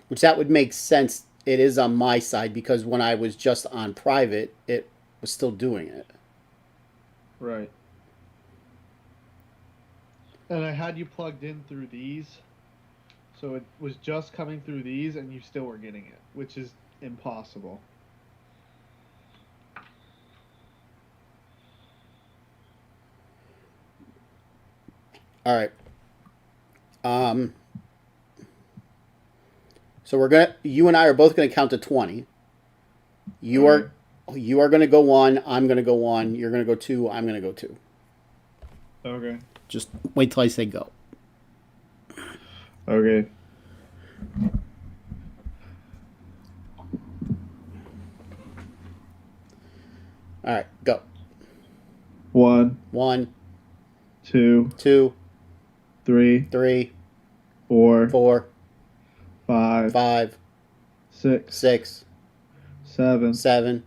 which that would make sense. It is on my side because when I was just on private, it was still doing it. Right. And I had you plugged in through these, so it was just coming through these, and you still were getting it, which is impossible. All right. Um, so we're gonna. You and I are both gonna count to 20. You Okay. are. You are gonna go one. I'm gonna go one. You're gonna go two. I'm gonna go two. Okay. Just wait till I say go. Okay. All right. Go. One, One, two, two, three, three, four, four, five, five, six, six, seven, 7,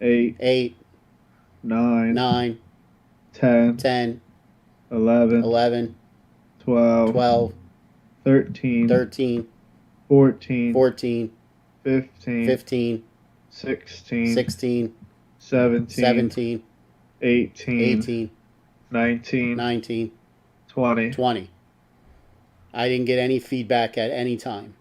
eight, 8, nine, 9, 10, 10, 11, 11, 12, 12, 13, 13, 14, 14, 15, 15, 16, 16, 17, 17, 18, 18, 19, 19, 20. 20. I didn't get any feedback at any time.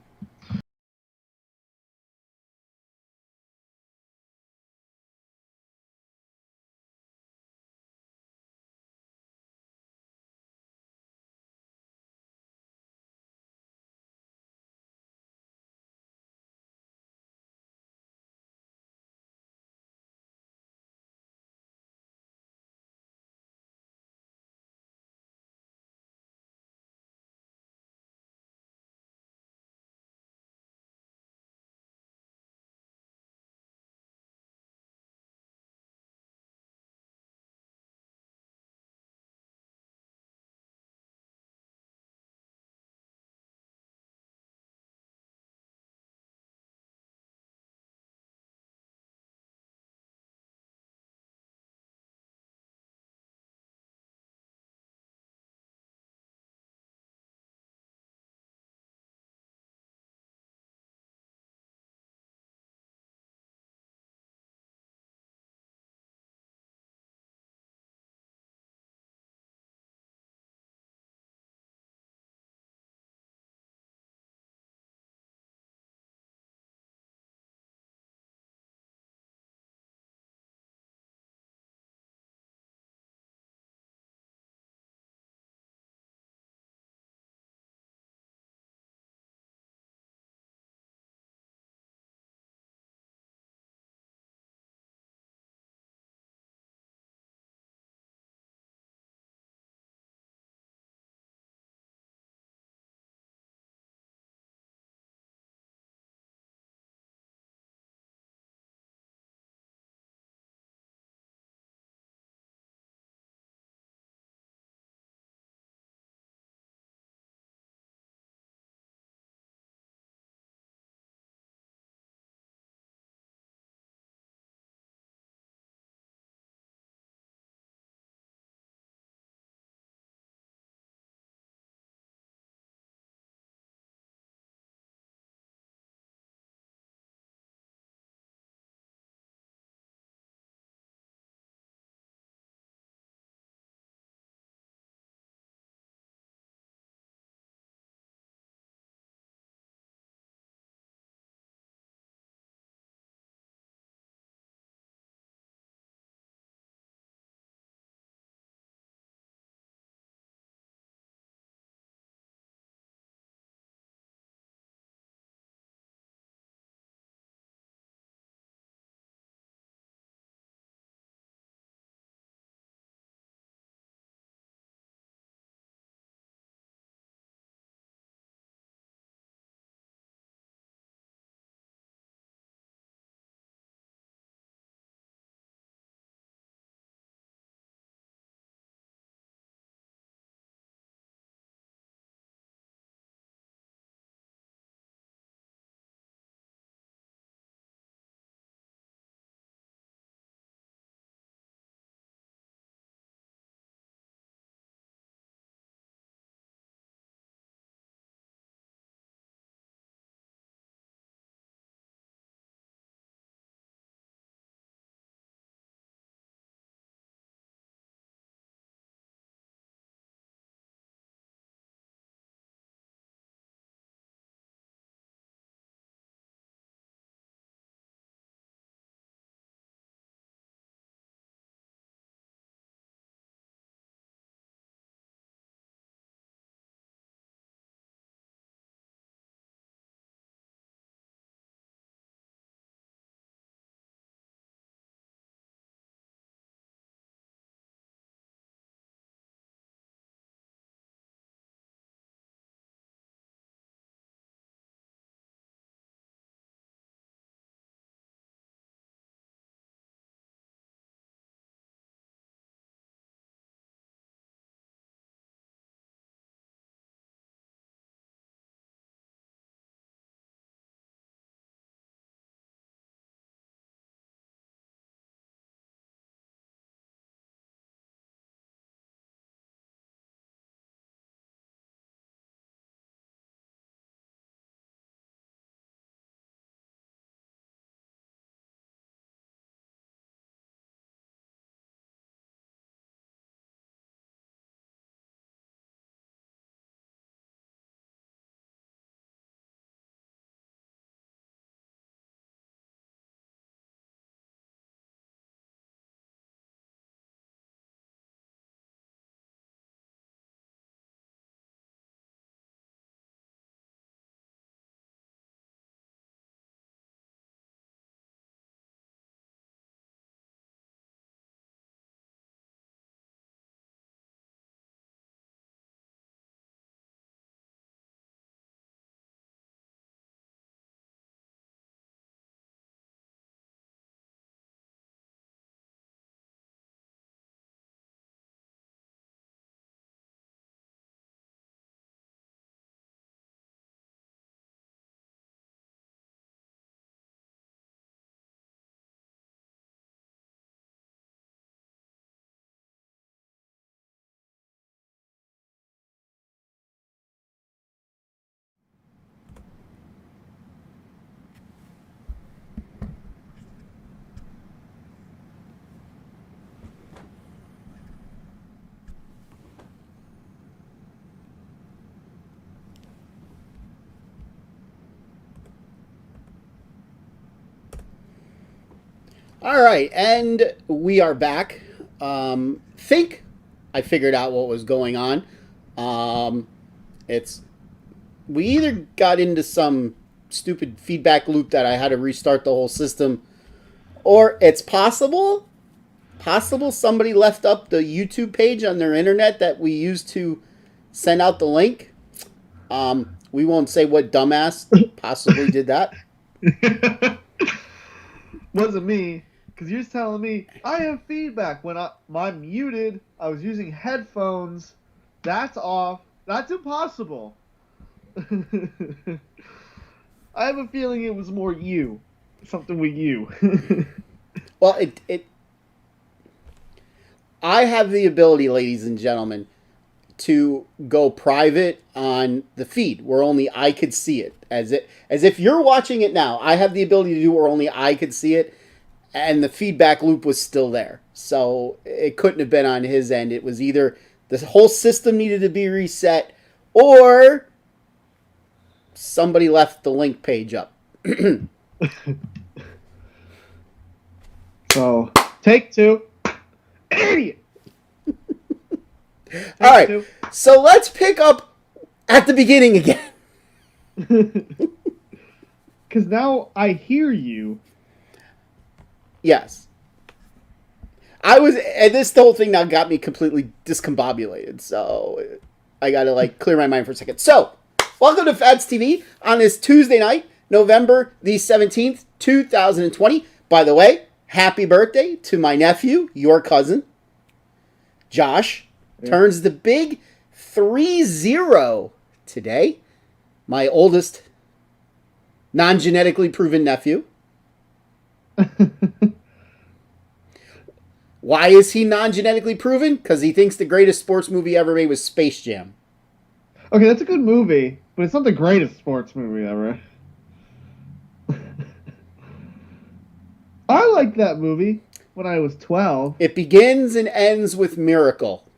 All right, and we are back. Think I figured out what was going on. It's we either got into some stupid feedback loop that I had to restart the whole system, or it's possible somebody left up the YouTube page on their internet that we used to send out the link. We won't say what dumbass possibly did that. Wasn't me, because you're telling me I have feedback when I'm muted. I was using headphones. That's off. That's impossible. I have a feeling it was more you. Something with you. Well, I have the ability, ladies and gentlemen, to go private on the feed where only I could see it. As if you're watching it now, I have the ability to do where only I could see it, and the feedback loop was still there. So it couldn't have been on his end. It was either the whole system needed to be reset, or somebody left the link page up. So, take two. Idiot. All right, so let's pick up at the beginning again. Because now I hear you. Yes. And this whole thing now got me completely discombobulated, so I gotta clear my mind for a second. So, welcome to Phatts TV on this Tuesday night, November the 17th, 2020. By the way, happy birthday to my nephew, your cousin, Josh. Turns the big 30 today. My oldest non-genetically proven nephew. Why is he non-genetically proven? Because he thinks the greatest sports movie ever made was Space Jam. Okay, that's a good movie, but it's not the greatest sports movie ever. I liked that movie when I was 12. It begins and ends with Miracle.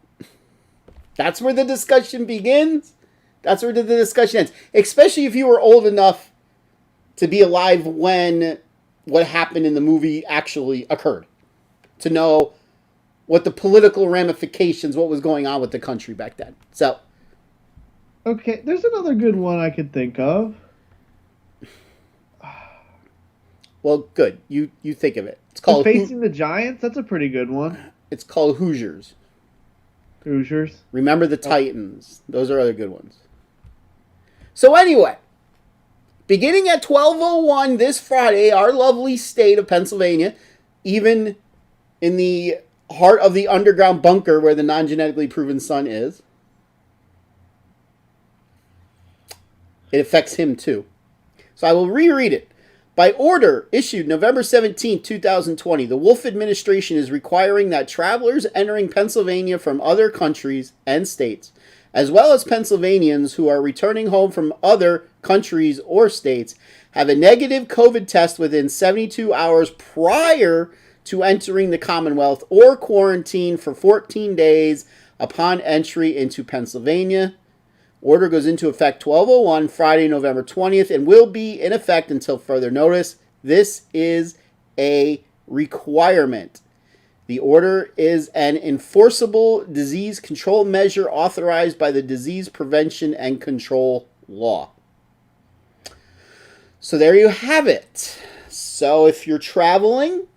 That's where the discussion begins. That's where the discussion ends. Especially if you were old enough to be alive when what happened in the movie actually occurred. To know what the political ramifications, what was going on with the country back then. So. Okay, there's another good one I could think of. Well, good. You think of it. It's called Facing the Giants. That's a pretty good one. It's called Hoosiers. Hoosiers. Remember the Titans. Those are other good ones. So anyway, beginning at 12:01 this Friday, our lovely state of Pennsylvania, even in the heart of the underground bunker where the non-genetically proven son is, it affects him too. So I will reread it. By order issued November 17, 2020, the Wolf administration is requiring that travelers entering Pennsylvania from other countries and states, as well as Pennsylvanians who are returning home from other countries or states, have a negative COVID test within 72 hours prior to entering the Commonwealth or quarantine for 14 days upon entry into Pennsylvania. Order goes into effect 12:01 Friday, November 20th, and will be in effect until further notice. This is a requirement. The order is an enforceable disease control measure authorized by the Disease Prevention and Control Law. So there you have it. So if you're traveling,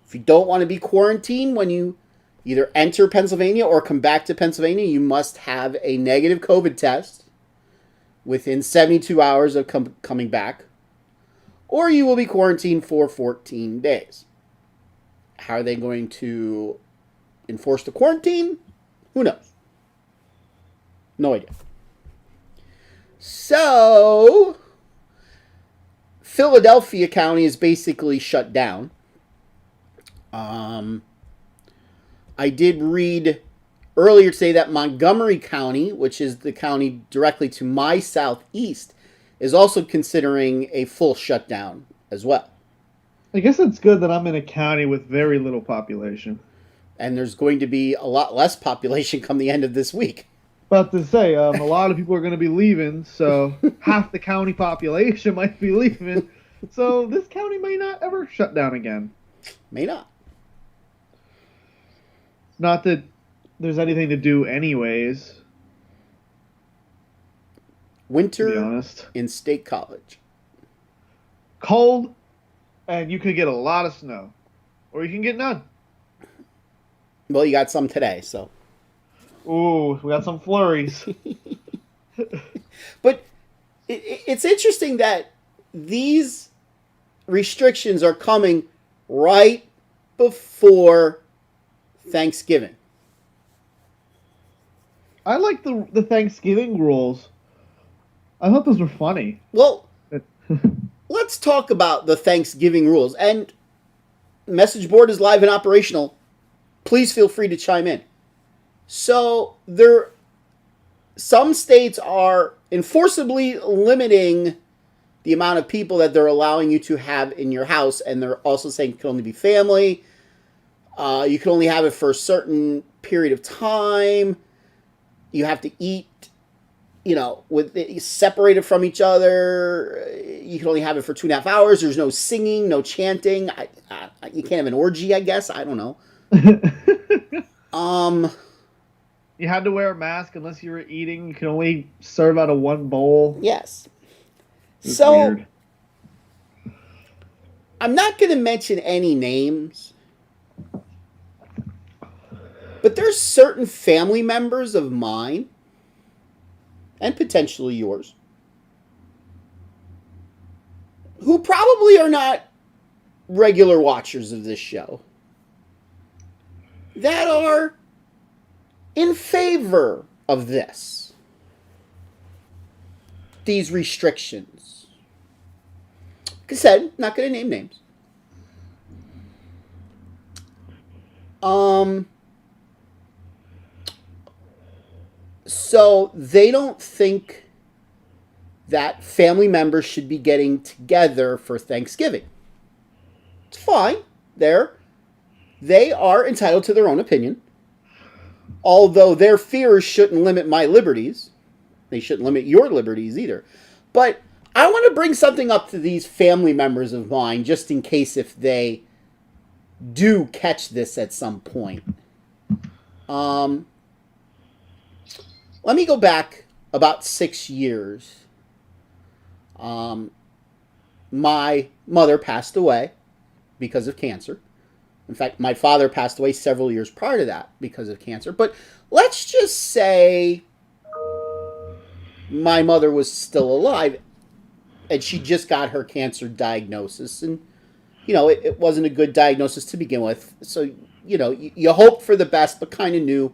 if you don't want to be quarantined when you either enter Pennsylvania or come back to Pennsylvania, you must have a negative COVID test within 72 hours of coming back, or you will be quarantined for 14 days. How are they going to enforce the quarantine? Who knows? No idea. So, Philadelphia County is basically shut down. I did read earlier today that Montgomery County, which is the county directly to my southeast, is also considering a full shutdown as well. I guess it's good that I'm in a county with very little population. And there's going to be a lot less population come the end of this week. About to say, a lot of people are going to be leaving, so half the county population might be leaving. So this county may not ever shut down again. May not. Not that there's anything to do anyways, to be Winter honest. in State College. Cold, and you could get a lot of snow. Or you can get none. Well, you got some today, so. Ooh, we got some flurries. But it's interesting that these restrictions are coming right before Thanksgiving. I like the Thanksgiving rules. I thought those were funny. Well, let's talk about the Thanksgiving rules. And message board is live and operational. Please feel free to chime in. So some states are enforceably limiting the amount of people that they're allowing you to have in your house, and they're also saying it can only be family. You can only have it for a certain period of time. You have to eat, separated from each other. You can only have it for 2.5 hours. There's no singing, no chanting. You can't have an orgy, I guess. I don't know. You had to wear a mask unless you were eating. You could only serve out of one bowl. Yes. It's So, weird. I'm not going to mention any names, but there's certain family members of mine, and potentially yours, who probably are not regular watchers of this show, that are in favor of these restrictions. Like I said, not going to name names. So they don't think that family members should be getting together for Thanksgiving. It's fine. They are entitled to their own opinion. Although their fears shouldn't limit my liberties. They shouldn't limit your liberties either. But I want to bring something up to these family members of mine, just in case if they do catch this at some point. Let me go back about 6 years. My mother passed away because of cancer. In fact, my father passed away several years prior to that because of cancer. But let's just say my mother was still alive and she just got her cancer diagnosis. And, it wasn't a good diagnosis to begin with. So, you hoped for the best, but kind of knew,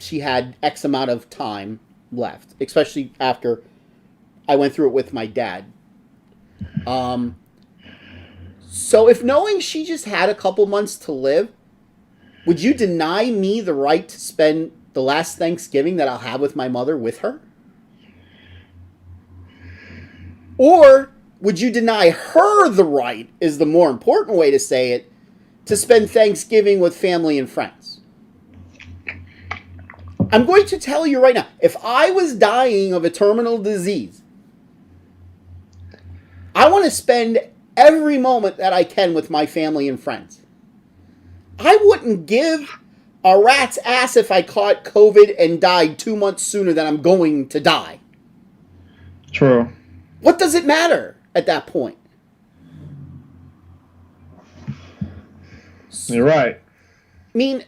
she had X amount of time left, especially after I went through it with my dad. So if knowing she just had a couple months to live, would you deny me the right to spend the last Thanksgiving that I'll have with my mother with her? Or would you deny her the right, is the more important way to say it, to spend Thanksgiving with family and friends? I'm going to tell you right now, if I was dying of a terminal disease, I want to spend every moment that I can with my family and friends. I wouldn't give a rat's ass if I caught COVID and died 2 months sooner than I'm going to die. True. What does it matter at that point? You're right. I mean,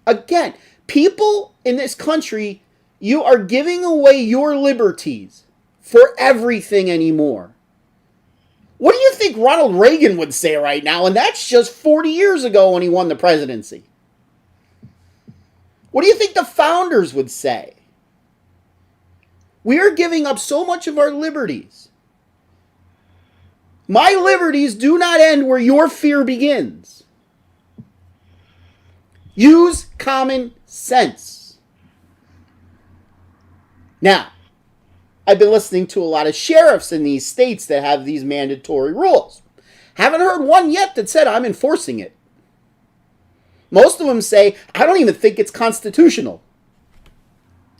again, people in this country, you are giving away your liberties for everything anymore. What do you think Ronald Reagan would say right now? And that's just 40 years ago when he won the presidency. What do you think the founders would say? We are giving up so much of our liberties. My liberties do not end where your fear begins. Use common sense. Now, I've been listening to a lot of sheriffs in these states that have these mandatory rules. Haven't heard one yet that said I'm enforcing it. Most of them say, I don't even think it's constitutional.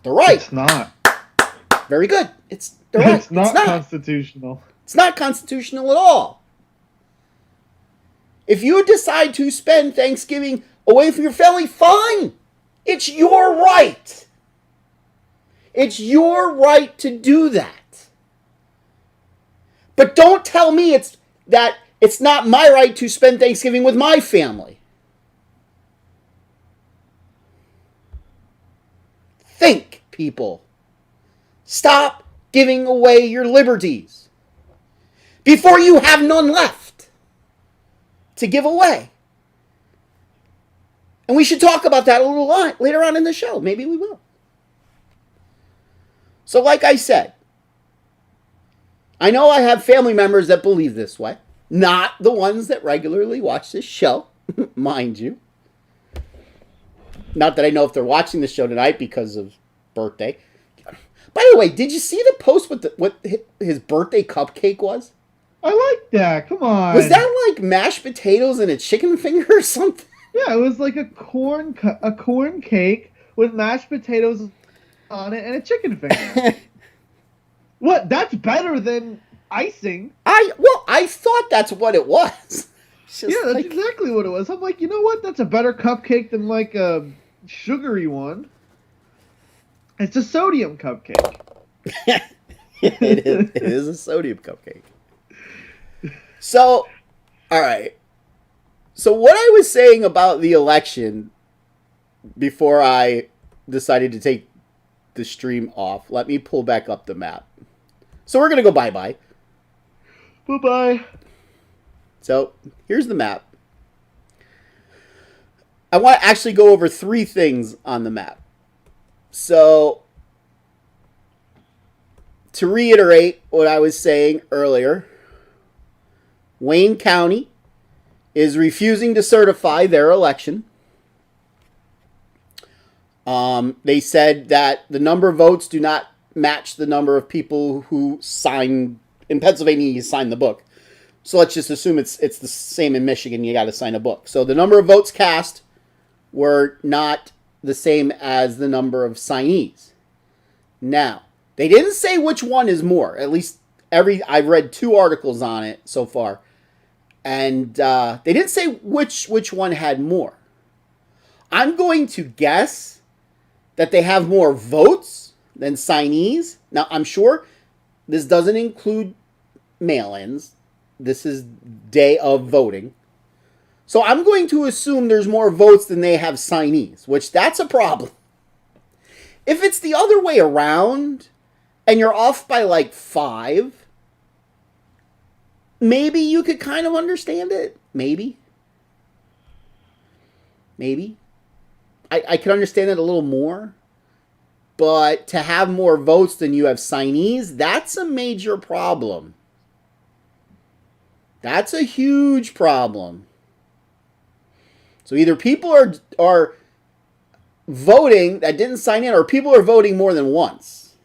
They're right. It's not. Very good. They're right. It's not constitutional. It's not constitutional at all. If you decide to spend Thanksgiving away from your family, fine. It's your right. It's your right to do that. But don't tell me it's not my right to spend Thanksgiving with my family. Think, people. Stop giving away your liberties before you have none left to give away. And we should talk about that a little lot later on in the show. Maybe we will. So like I said, I know I have family members that believe this way. Not the ones that regularly watch this show, mind you. Not that I know if they're watching the show tonight because of birthday. By the way, did you see the post with what his birthday cupcake was? I like that. Come on. Was that like mashed potatoes and a chicken finger or something? Yeah, it was like a corn cake with mashed potatoes on it and a chicken finger. What? That's better than icing. I thought that's what it was. Yeah, that's exactly what it was. I'm like, you know what? That's a better cupcake than like a sugary one. It's a sodium cupcake. It is a sodium cupcake. So, all right. So what I was saying about the election before I decided to take the stream off, let me pull back up the map. So we're going to go bye-bye. Bye-bye. So here's the map. I want to actually go over 3 things on the map. So to reiterate what I was saying earlier, Wayne County is refusing to certify their election. They said that the number of votes do not match the number of people who signed. In Pennsylvania, you sign the book. So let's just assume it's the same in Michigan. You got to sign a book. So the number of votes cast were not the same as the number of signees. Now, they didn't say which one is more. At least I've read 2 articles on it so far. And they didn't say which one had more. I'm going to guess that they have more votes than signees. Now, I'm sure this doesn't include mail-ins. This is day of voting. So I'm going to assume there's more votes than they have signees, which that's a problem. If it's the other way around, and you're off by like 5, maybe you could kind of understand it. Maybe. I could understand it a little more. But to have more votes than you have signees, that's a major problem. That's a huge problem. So either people are voting that didn't sign in, or people are voting more than once.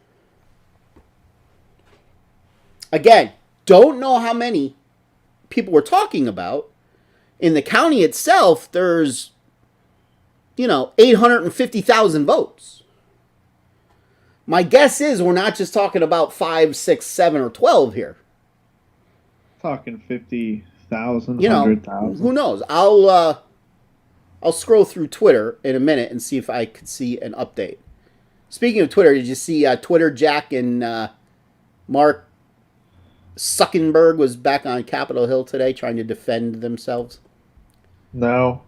Again, don't know how many people we're talking about. In the county itself, there's, 850,000 votes. My guess is we're not just talking about 5, 6, 7, or 12 here. Talking 50,000, 100,000. Who knows? I'll scroll through Twitter in a minute and see if I could see an update. Speaking of Twitter, did you see Twitter Jack and Mark Zuckerberg was back on Capitol Hill today trying to defend themselves? No.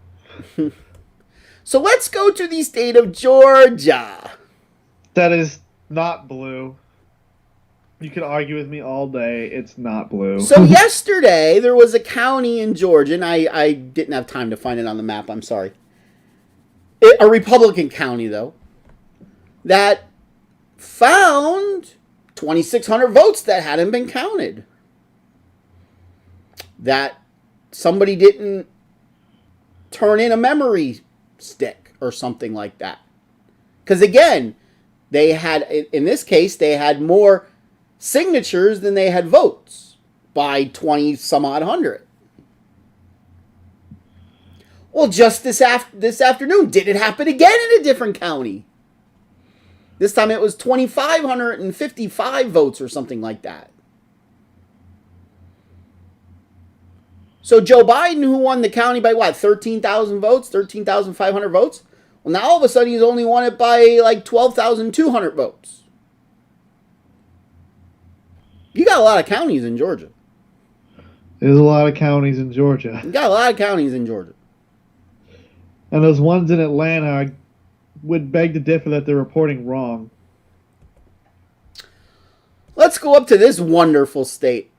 So let's go to the state of Georgia. That is not blue. You can argue with me all day. It's not blue. So yesterday, there was a county in Georgia, and I didn't have time to find it on the map, I'm sorry. A Republican county, though, that found 2,600 votes that hadn't been counted. That somebody didn't turn in a memory stick or something like that. Because again, they had, in this case, they had more signatures than they had votes by 20 some odd hundred. Well, just this afternoon, did it happen again in a different county? This time it was 2,555 votes or something like that. So Joe Biden, who won the county by what, 13,000 votes, 13,500 votes? Well, now all of a sudden he's only won it by like 12,200 votes. You got a lot of counties in Georgia. There's a lot of counties in Georgia. You got a lot of counties in Georgia. And those ones in Atlanta, I would beg to differ that they're reporting wrong. Let's go up to this wonderful state.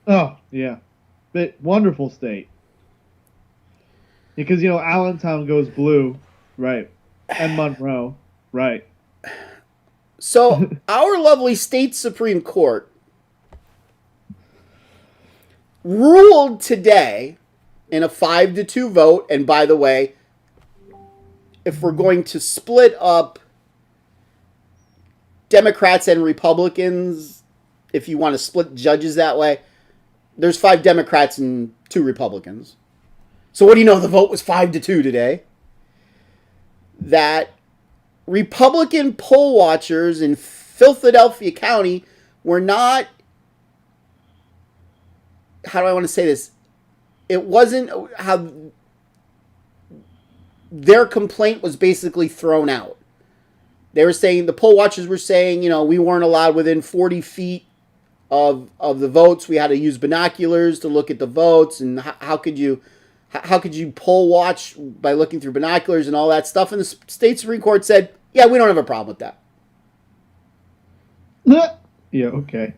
Oh, yeah. But wonderful state. Because, Allentown goes blue, right? And Monroe, right? So, our lovely state Supreme Court ruled today in a 5-2 vote. And by the way, if we're going to split up Democrats and Republicans, if you want to split judges that way, there's 5 Democrats and 2 Republicans. So what do you know? The vote was 5-2 today. That Republican poll watchers in Philadelphia County were not, how do I want to say this? It wasn't how their complaint was basically thrown out. They were saying, the poll watchers were saying, we weren't allowed within 40 feet of the votes. We had to use binoculars to look at the votes, and how could you poll watch by looking through binoculars and all that stuff? And the state Supreme Court said, yeah, we don't have a problem with that. Yeah, okay.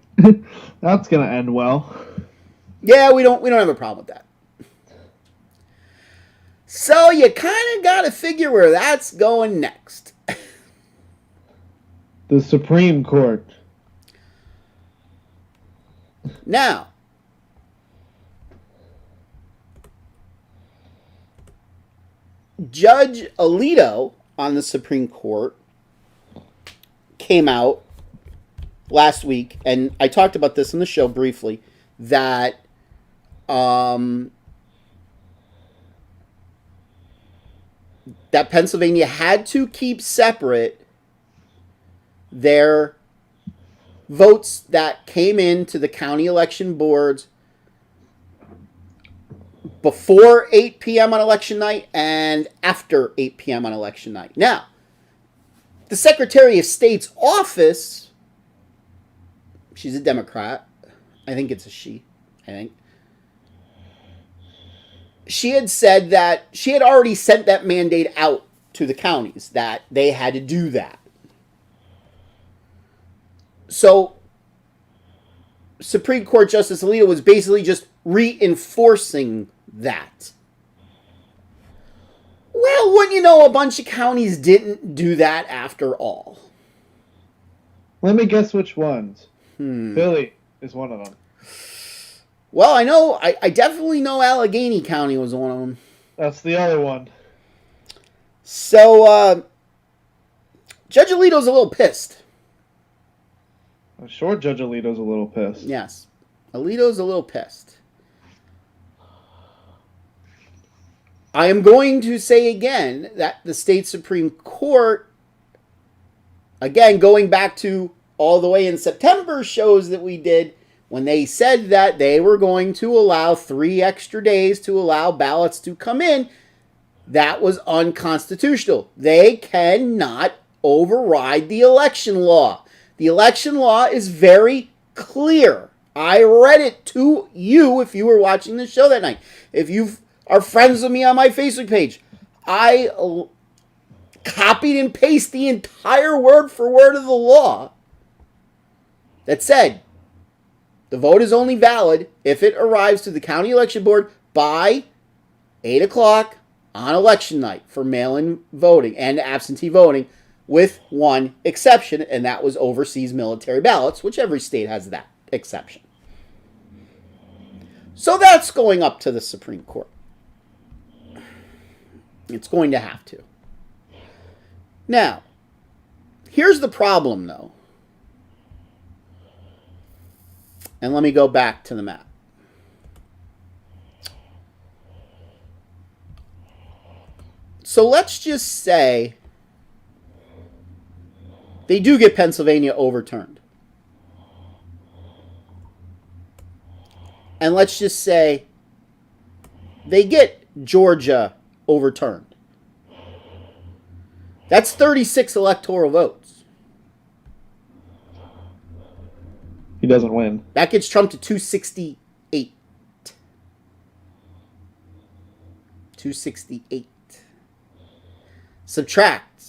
That's gonna end well. Yeah, we don't have a problem with that. So you kind of got to figure where that's going next. The Supreme Court. Now, Judge Alito on the Supreme Court came out last week, and I talked about this in the show briefly, that that Pennsylvania had to keep separate their votes that came into the county election boards before 8 p.m. on election night and after 8 p.m. on election night. Now, the Secretary of State's office, she's a Democrat. I think it's a she. She had said that she had already sent that mandate out to the counties, that they had to do that. So, Supreme Court Justice Alito was basically just reinforcing that. Well, wouldn't you know, a bunch of counties didn't do that after all. Let me guess which ones. Philly is one of them. Well, I definitely know Allegheny County was one of them. That's the other one. So, Judge Alito's a little pissed. I'm sure Judge Alito's a little pissed. Yes. Alito's a little pissed. I am going to say again that the state Supreme Court, again, going back to all the way in September shows that we did, when they said that they were going to allow 3 extra days to allow ballots to come in, that was unconstitutional. They cannot override the election law. The election law is very clear. I read it to you if you were watching the show that night. If you are friends with me on my Facebook page, I copied and pasted the entire word for word of the law that said the vote is only valid if it arrives to the county election board by 8 o'clock on election night for mail-in voting and absentee voting, with one exception, and that was overseas military ballots, which every state has that exception. So that's going up to the Supreme Court. It's going to have to. Now, here's the problem, though. And let me go back to the map. So let's just say they do get Pennsylvania overturned. And let's just say they get Georgia overturned. That's 36 electoral votes. He doesn't win. That gets Trump to 268. 268. Subtract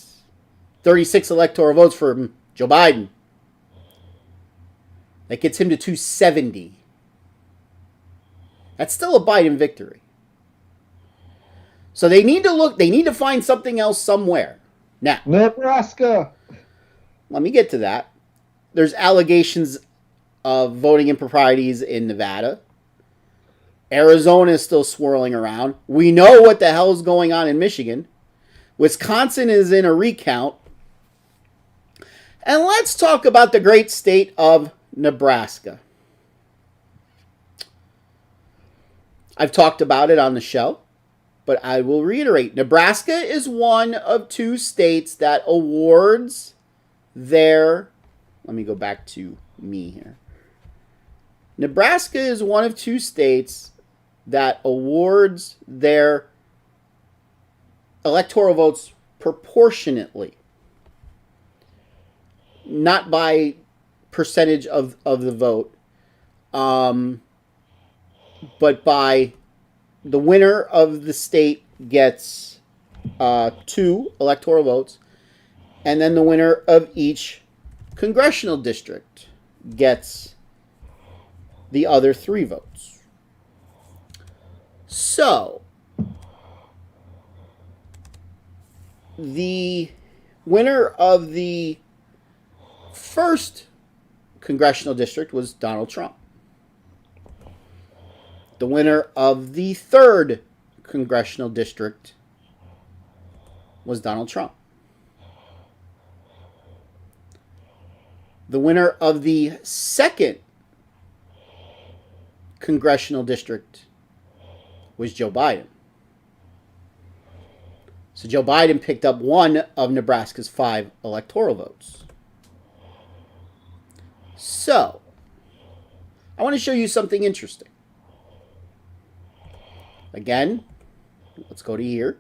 36 electoral votes for Joe Biden. That gets him to 270. That's still a Biden victory. So they need to find something else somewhere. Now, Nebraska. let me get to that. There's allegations of voting improprieties in Nevada. Arizona is still swirling around. We know what the hell is going on in Michigan. Wisconsin is in a recount. And let's talk about the great state of Nebraska. I've talked about it on the show, but I will reiterate. Nebraska is one of two states that awards their... Let me go back to me here. Nebraska is one of two states that awards their electoral votes proportionately. Not by percentage of the vote, but by the winner of the state gets 2 electoral votes, and then the winner of each congressional district gets the other 3 votes. So, the winner of the first congressional district was Donald Trump. The winner of the third congressional district was Donald Trump. The winner of the second congressional district was Joe Biden. So Joe Biden picked up 1 of Nebraska's 5 electoral votes. So, I want to show you something interesting. Again, let's go to here.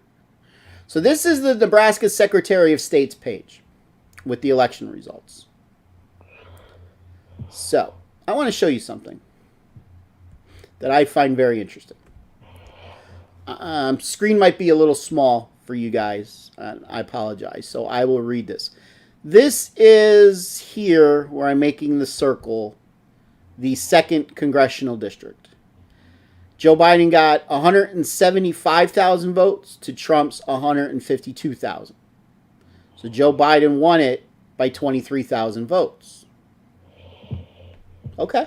So this is the Nebraska Secretary of State's page with the election results. So, I want to show you something that I find very interesting. Screen might be a little small for you guys. I apologize. So I will read this. This is here where I'm making the circle, the second congressional district. Joe Biden got 175,000 votes to Trump's 152,000. So Joe Biden won it by 23,000 votes. Okay.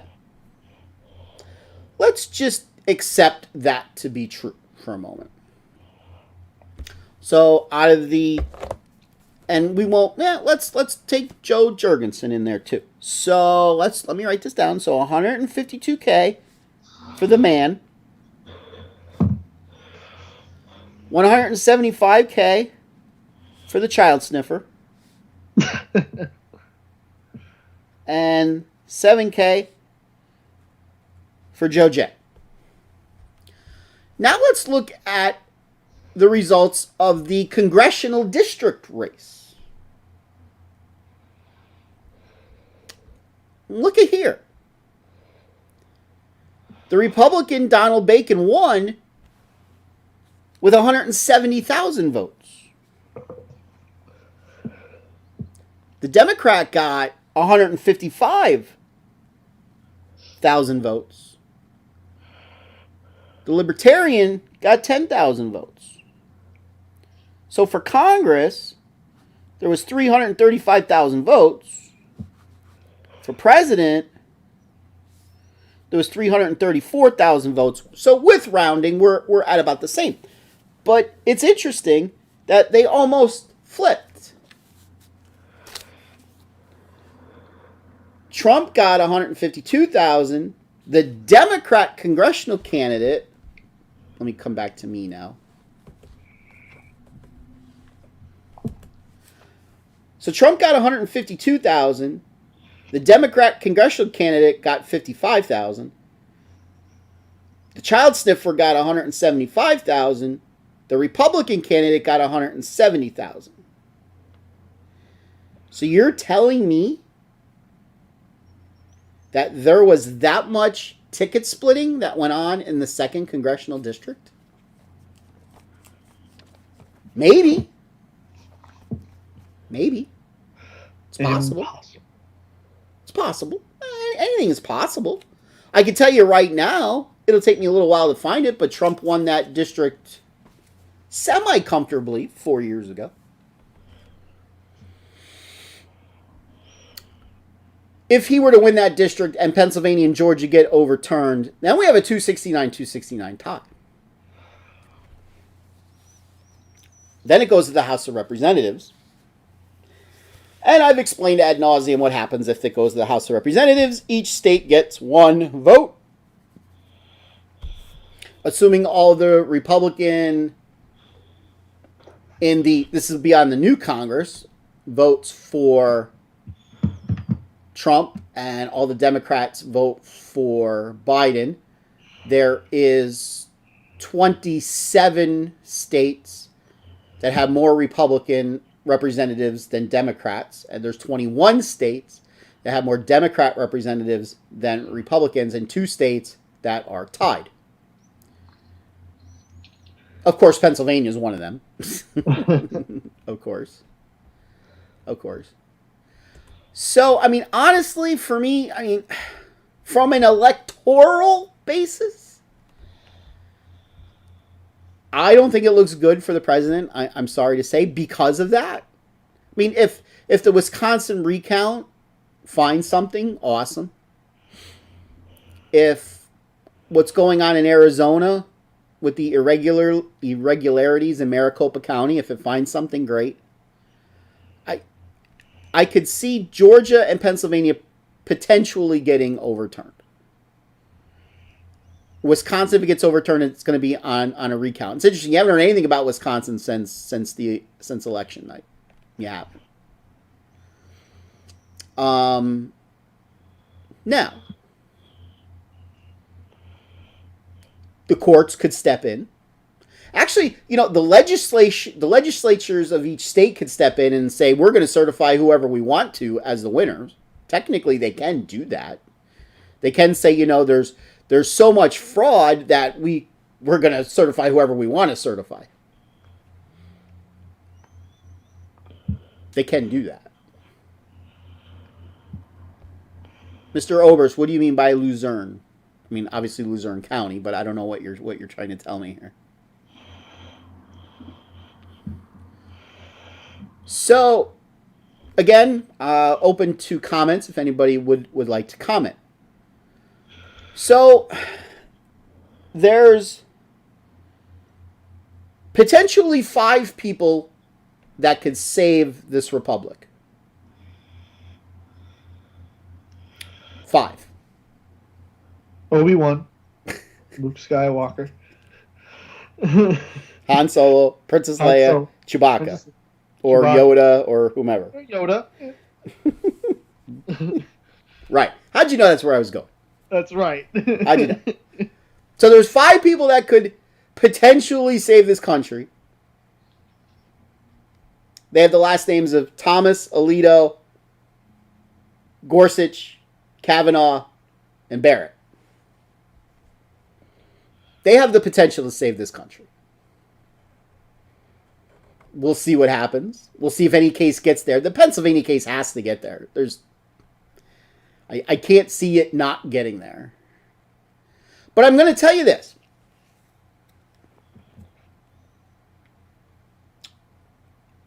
Let's just accept that to be true for a moment. So out of the... And we won't... let's take Joe Jurgensen in there too. So let me write this down. So 152K for the man. 175K for the child sniffer. And 7K for Joe J. Now let's look at the results of the congressional district race. Look at here. The Republican Donald Bacon won with 170,000 votes. The Democrat got 155,000 votes. The Libertarian got 10,000 votes. So for Congress, there was 335,000 votes. For president, there was 334,000 votes. So with rounding, we're at about the same. But it's interesting that they almost flipped. Trump got 152,000. The Democrat congressional candidate, let me come back to me now. So Trump got 152,000. The Democrat congressional candidate got 55,000. The child sniffer got 175,000. The Republican candidate got 170,000. So you're telling me that there was that much ticket splitting that went on in the 2nd Congressional District? Maybe. Maybe. It's possible. Impossible. It's possible. Anything is possible. I can tell you right now, it'll take me a little while to find it, but Trump won that district semi-comfortably 4 years ago. If he were to win that district and Pennsylvania and Georgia get overturned, then we have a 269-269 tie. Then it goes to the House of Representatives. And I've explained ad nauseum what happens if it goes to the House of Representatives. Each state gets 1 vote. Assuming all the Republican this is beyond the new Congress, votes for Trump and all the Democrats vote for Biden, there is 27 states that have more Republican representatives than Democrats, and there's 21 states that have more Democrat representatives than Republicans, and 2 states that are tied. Of course, Pennsylvania is one of them. Of course. So, I mean, honestly, for me, I mean, from an electoral basis, I don't think it looks good for the president. I'm sorry to say, because of that. I mean, if the Wisconsin recount finds something, awesome. If what's going on in Arizona with the irregularities in Maricopa County, if it finds something, great. I could see Georgia and Pennsylvania potentially getting overturned. Wisconsin, if it gets overturned, it's going to be on a recount. It's interesting. You haven't heard anything about Wisconsin since election night. You haven't. Now, the courts could step in. Actually, the legislatures of each state could step in and say, we're going to certify whoever we want to as the winners. Technically, they can do that. They can say, there's so much fraud that we're going to certify whoever we want to certify. They can do that. Mr. Oberst, what do you mean by Luzerne? I mean, obviously Luzerne County, but I don't know what you're trying to tell me here. So, again, open to comments if anybody would like to comment. So, there's potentially 5 people that could save this republic. 5. Obi-Wan, Luke Skywalker, Han Solo, Princess Leia, Chewbacca, or Yoda, or whomever. Yoda. Right. How'd you know that's where I was going? That's right. How'd you know? So there's 5 people that could potentially save this country. They have the last names of Thomas, Alito, Gorsuch, Kavanaugh, and Barrett. They have the potential to save this country. We'll see what happens. We'll see if any case gets there. The Pennsylvania case has to get there. I can't see it not getting there. But I'm going to tell you this.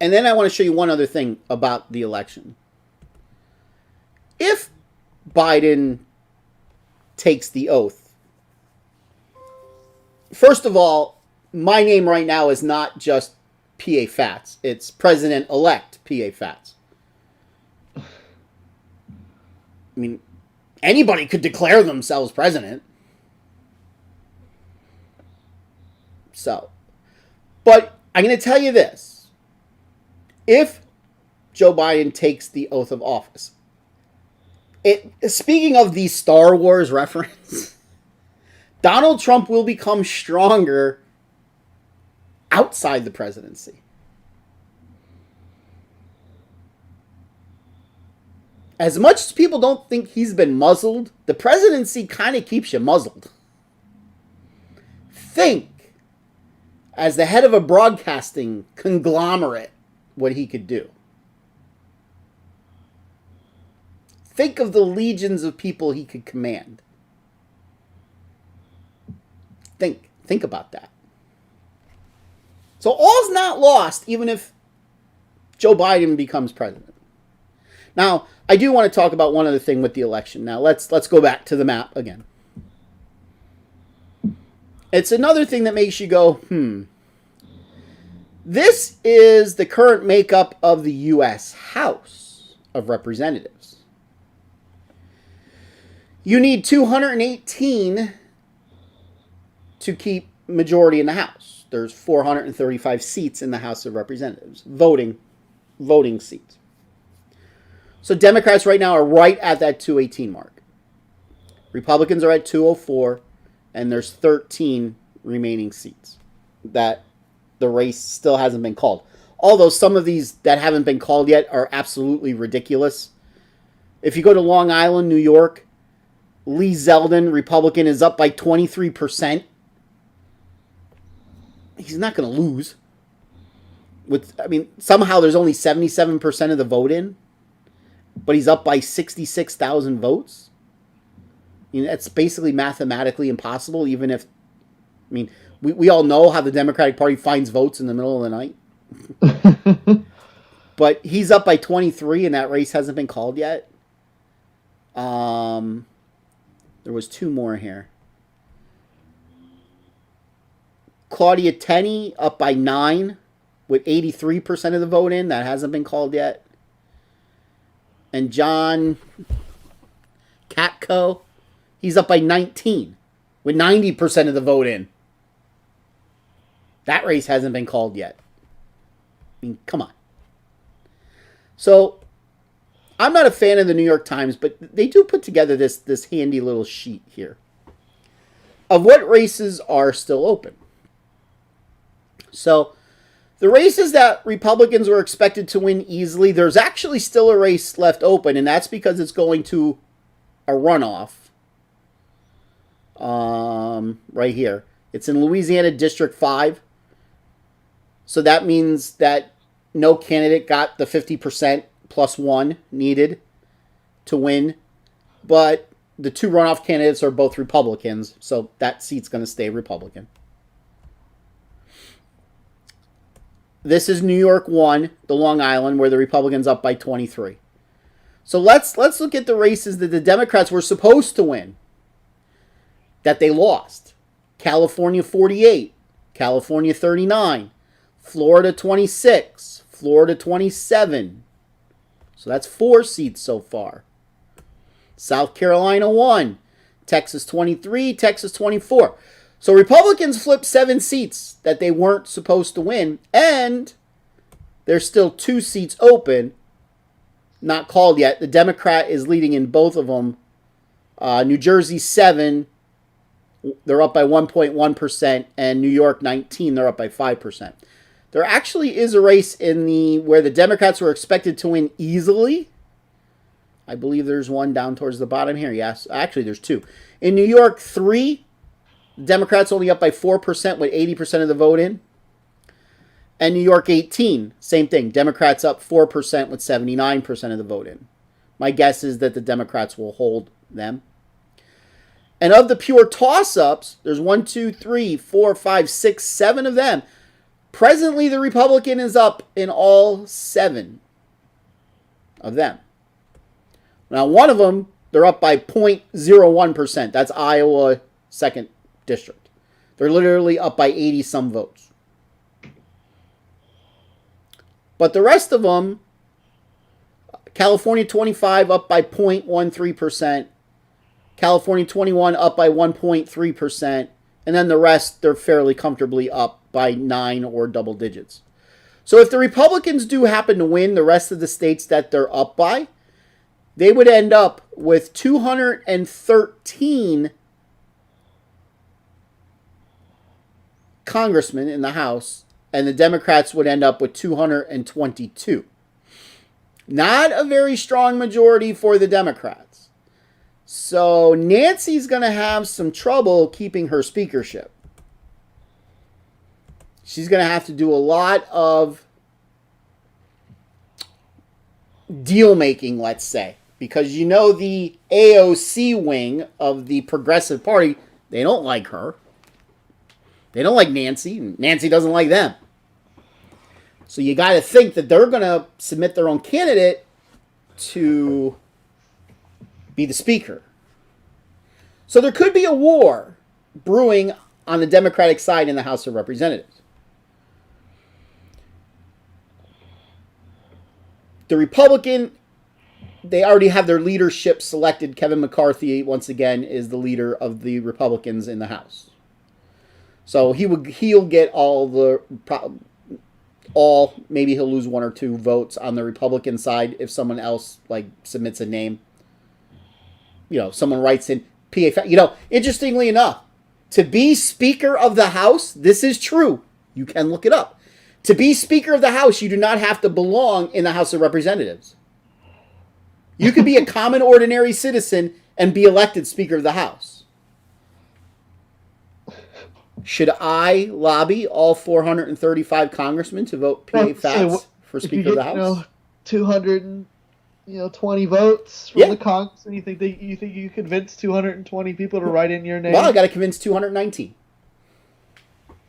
And then I want to show you one other thing about the election. If Biden takes the oath, first of all, my name right now is not just P.A. Phatts. It's President-elect P.A. Phatts. I mean, anybody could declare themselves president. So, but I'm going to tell you this. If Joe Biden takes the oath of office, speaking of the Star Wars reference, Donald Trump will become stronger outside the presidency. As much as people don't think he's been muzzled, the presidency kind of keeps you muzzled. Think, as the head of a broadcasting conglomerate, what he could do. Think of the legions of people he could command. Think about that. So all's not lost, even if Joe Biden becomes president. Now, I do want to talk about one other thing with the election. Now, let's go back to the map again. It's another thing that makes you go, This is the current makeup of the U.S. House of Representatives. You need 218 to keep majority in the House. There's 435 seats in the House of Representatives, voting seats. So Democrats right now are right at that 218 mark. Republicans are at 204, and there's 13 remaining seats that the race still hasn't been called. Although some of these that haven't been called yet are absolutely ridiculous. If you go to Long Island, New York, Lee Zeldin, Republican, is up by 23%. He's not going to lose. Somehow there's only 77% of the vote in, but he's up by 66,000 votes. That's basically mathematically impossible, even if, we all know how the Democratic Party finds votes in the middle of the night. But he's up by 23, and that race hasn't been called yet. There was two more here. Claudia Tenney up by 9 with 83% of the vote in. That hasn't been called yet. And John Katko, he's up by 19 with 90% of the vote in. That race hasn't been called yet. Come on. So, I'm not a fan of the New York Times, but they do put together this handy little sheet here of what races are still open. So, the races that Republicans were expected to win easily, there's actually still a race left open, and that's because it's going to a runoff. Right here. It's in Louisiana District 5. So that means that no candidate got the 50% plus one needed to win. But the two runoff candidates are both Republicans, so that seat's going to stay Republican. This is New York 1, the Long Island, where the Republicans up by 23. So let's look at the races that the Democrats were supposed to win that they lost. California 48, California 39, Florida 26, Florida 27. So that's 4 seats so far. South Carolina 1, Texas 23, Texas 24. So Republicans flipped 7 seats that they weren't supposed to win, and there's still 2 seats open, not called yet. The Democrat is leading in both of them. New Jersey 7, they're up by 1.1%, and New York 19, they're up by 5%. There actually is a race where the Democrats were expected to win easily. I believe there's one down towards the bottom here. Yes, actually there's 2. In New York 3, Democrats only up by 4% with 80% of the vote in. And New York 18, same thing. Democrats up 4% with 79% of the vote in. My guess is that the Democrats will hold them. And of the pure toss-ups, there's 1, 2, 3, 4, 5, 6, 7 of them. Presently, the Republican is up in all 7 of them. Now, one of them, they're up by 0.01%. That's Iowa 2nd District. They're literally up by 80-some votes. But the rest of them, California 25 up by 0.13%. California 21 up by 1.3%. And then the rest, they're fairly comfortably up by 9 or double digits. So if the Republicans do happen to win the rest of the states that they're up by, they would end up with 213 congressmen in the House, and the Democrats would end up with 222. Not a very strong majority for the Democrats. So Nancy's going to have some trouble keeping her speakership. She's going to have to do a lot of deal making, let's say. Because you know the AOC wing of the Progressive Party, they don't like her. They don't like Nancy, and Nancy doesn't like them. So you got to think that they're going to submit their own candidate to be the speaker. So there could be a war brewing on the Democratic side in the House of Representatives. The Republican, they already have their leadership selected. Kevin McCarthy, once again, is the leader of the Republicans in the House. So he'll get maybe he'll lose 1 or 2 votes on the Republican side if someone else like submits a name. Someone writes in PA. Interestingly enough, to be Speaker of the House, this is true. You can look it up. To be Speaker of the House, you do not have to belong in the House of Representatives. You could be a common, ordinary citizen and be elected Speaker of the House. Should I lobby all 435 congressmen to vote PA Phatts for Speaker of the House? 220 votes from the Congress, and you think you convince 220 people to write in your name? Well, I got to convince 219.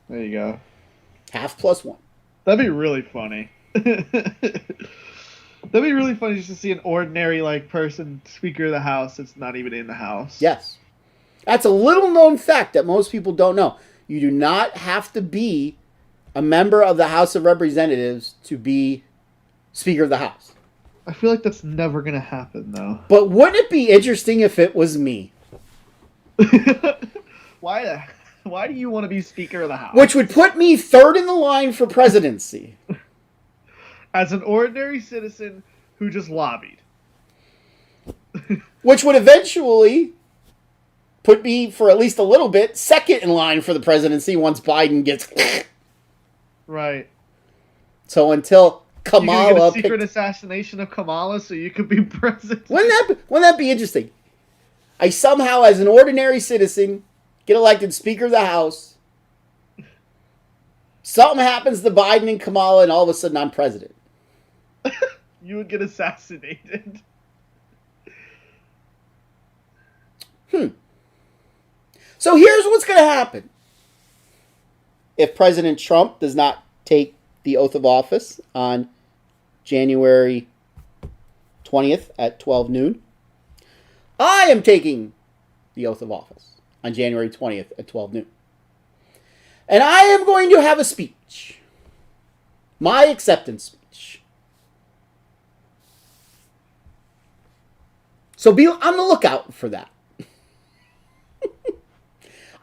There you go. Half plus 1. That'd be really funny. That'd be really funny just to see an ordinary person Speaker of the House that's not even in the House. Yes. That's a little known fact that most people don't know. You do not have to be a member of the House of Representatives to be Speaker of the House. I feel like that's never going to happen, though. But wouldn't it be interesting if it was me? Why do you want to be Speaker of the House? Which would put me third in the line for presidency. As an ordinary citizen who just lobbied. Which would eventually put me, for at least a little bit, second in line for the presidency once Biden gets... Right. So until Kamala... You get a secret assassination of Kamala so you could be president. Wouldn't that be interesting? I somehow, as an ordinary citizen, get elected Speaker of the House. Something happens to Biden and Kamala, and all of a sudden I'm president. You would get assassinated. So here's what's going to happen. If President Trump does not take the oath of office on January 20th at 12 noon, I am taking the oath of office on January 20th at 12 noon. And I am going to have a speech. My acceptance speech. So be on the lookout for that.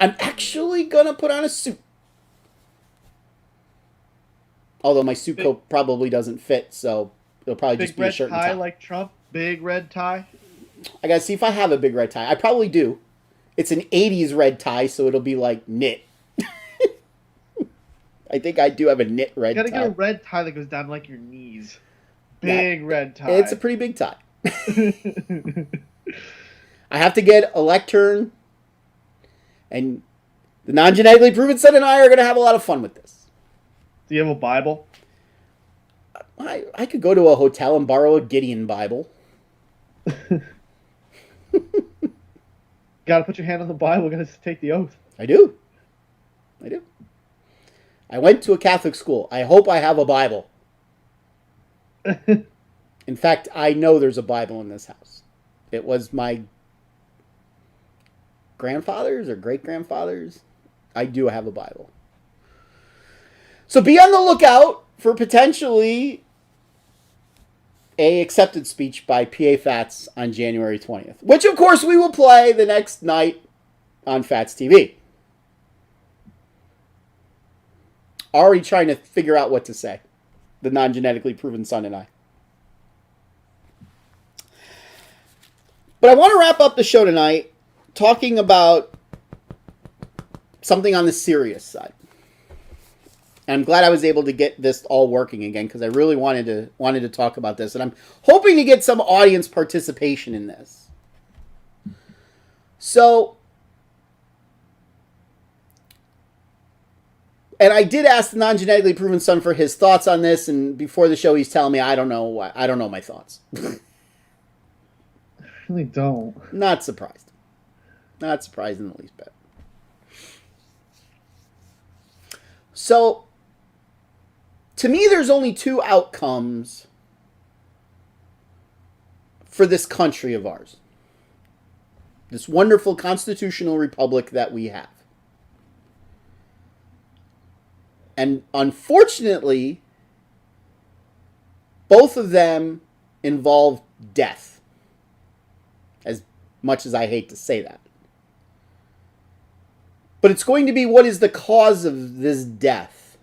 I'm actually going to put on a suit. Although my suit coat probably doesn't fit, so it'll probably just be a shirt and tie. Big red tie like Trump? Big red tie? I gotta see if I have a big red tie. I probably do. It's an 80s red tie, so it'll be like knit. I think I do have a knit red tie. You gotta get a red tie that goes down to like your knees. Big red tie. It's a pretty big tie. I have to get a lectern, and the non-genetically proven son and I are going to have a lot of fun with this. Do you have a Bible? I could go to a hotel and borrow a Gideon Bible. Gotta put your hand on the Bible, gotta take the oath. I do. I went to a Catholic school. I hope I have a Bible. In fact, I know there's a Bible in this house. It was my grandfather's or great-grandfather's. I do have a Bible. So be on the lookout for potentially a acceptance speech by PA Phatts on January 20th, which of course we will play the next night on Phatts TV. Already trying to figure out what to say. The non-genetically proven son and I. But I want to wrap up the show tonight talking about something on the serious side. I'm glad I was able to get this all working again because I really wanted to talk about this, and I'm hoping to get some audience participation in this. So, and I did ask the non-genetically proven son for his thoughts on this, and before the show, he's telling me I don't know my thoughts. I really don't. Not surprised. Not surprised in the least bit. So, to me, there's only two outcomes for this country of ours. This wonderful constitutional republic that we have. And unfortunately, both of them involve death. As much as I hate to say that. But it's going to be what is the cause of this death.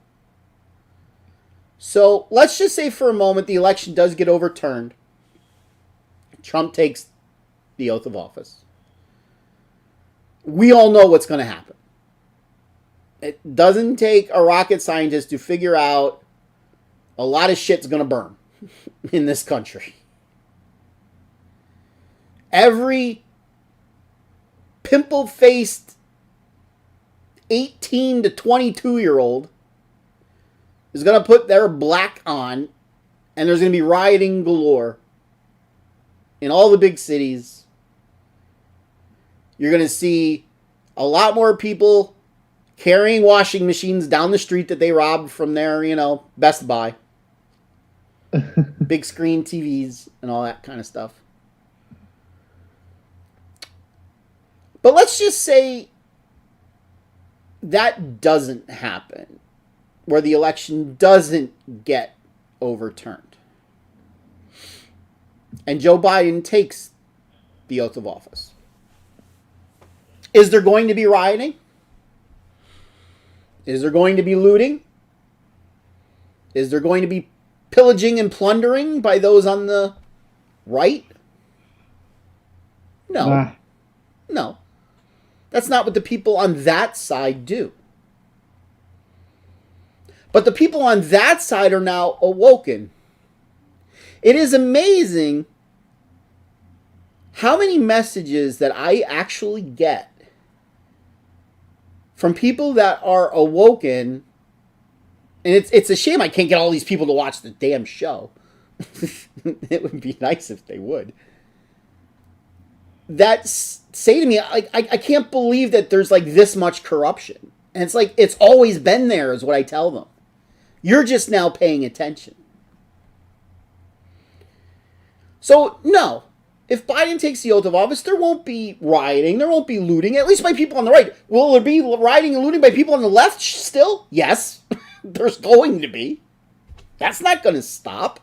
So let's just say for a moment the election does get overturned. Trump takes the oath of office. We all know what's going to happen. It doesn't take a rocket scientist to figure out a lot of shit's going to burn in this country. Every pimple-faced 18 to 22-year-old is going to put their black on, and there's going to be rioting galore in all the big cities. You're going to see a lot more people carrying washing machines down the street that they robbed from their, Best Buy. Big screen TVs and all that kind of stuff. But let's just say that doesn't happen, where the election doesn't get overturned. And Joe Biden takes the oath of office. Is there going to be rioting? Is there going to be looting? Is there going to be pillaging and plundering by those on the right? No. No. That's not what the people on that side do. But the people on that side are now awoken. It is amazing how many messages that I actually get from people that are awoken. And it's a shame I can't get all these people to watch the damn show. It would be nice if they would. That say to me, I can't believe that there's like this much corruption. And it's like, it's always been there is what I tell them. You're just now paying attention. So, no. If Biden takes the oath of office, there won't be rioting. There won't be looting. At least by people on the right. Will there be rioting and looting by people on the left still? Yes. There's going to be. That's not going to stop.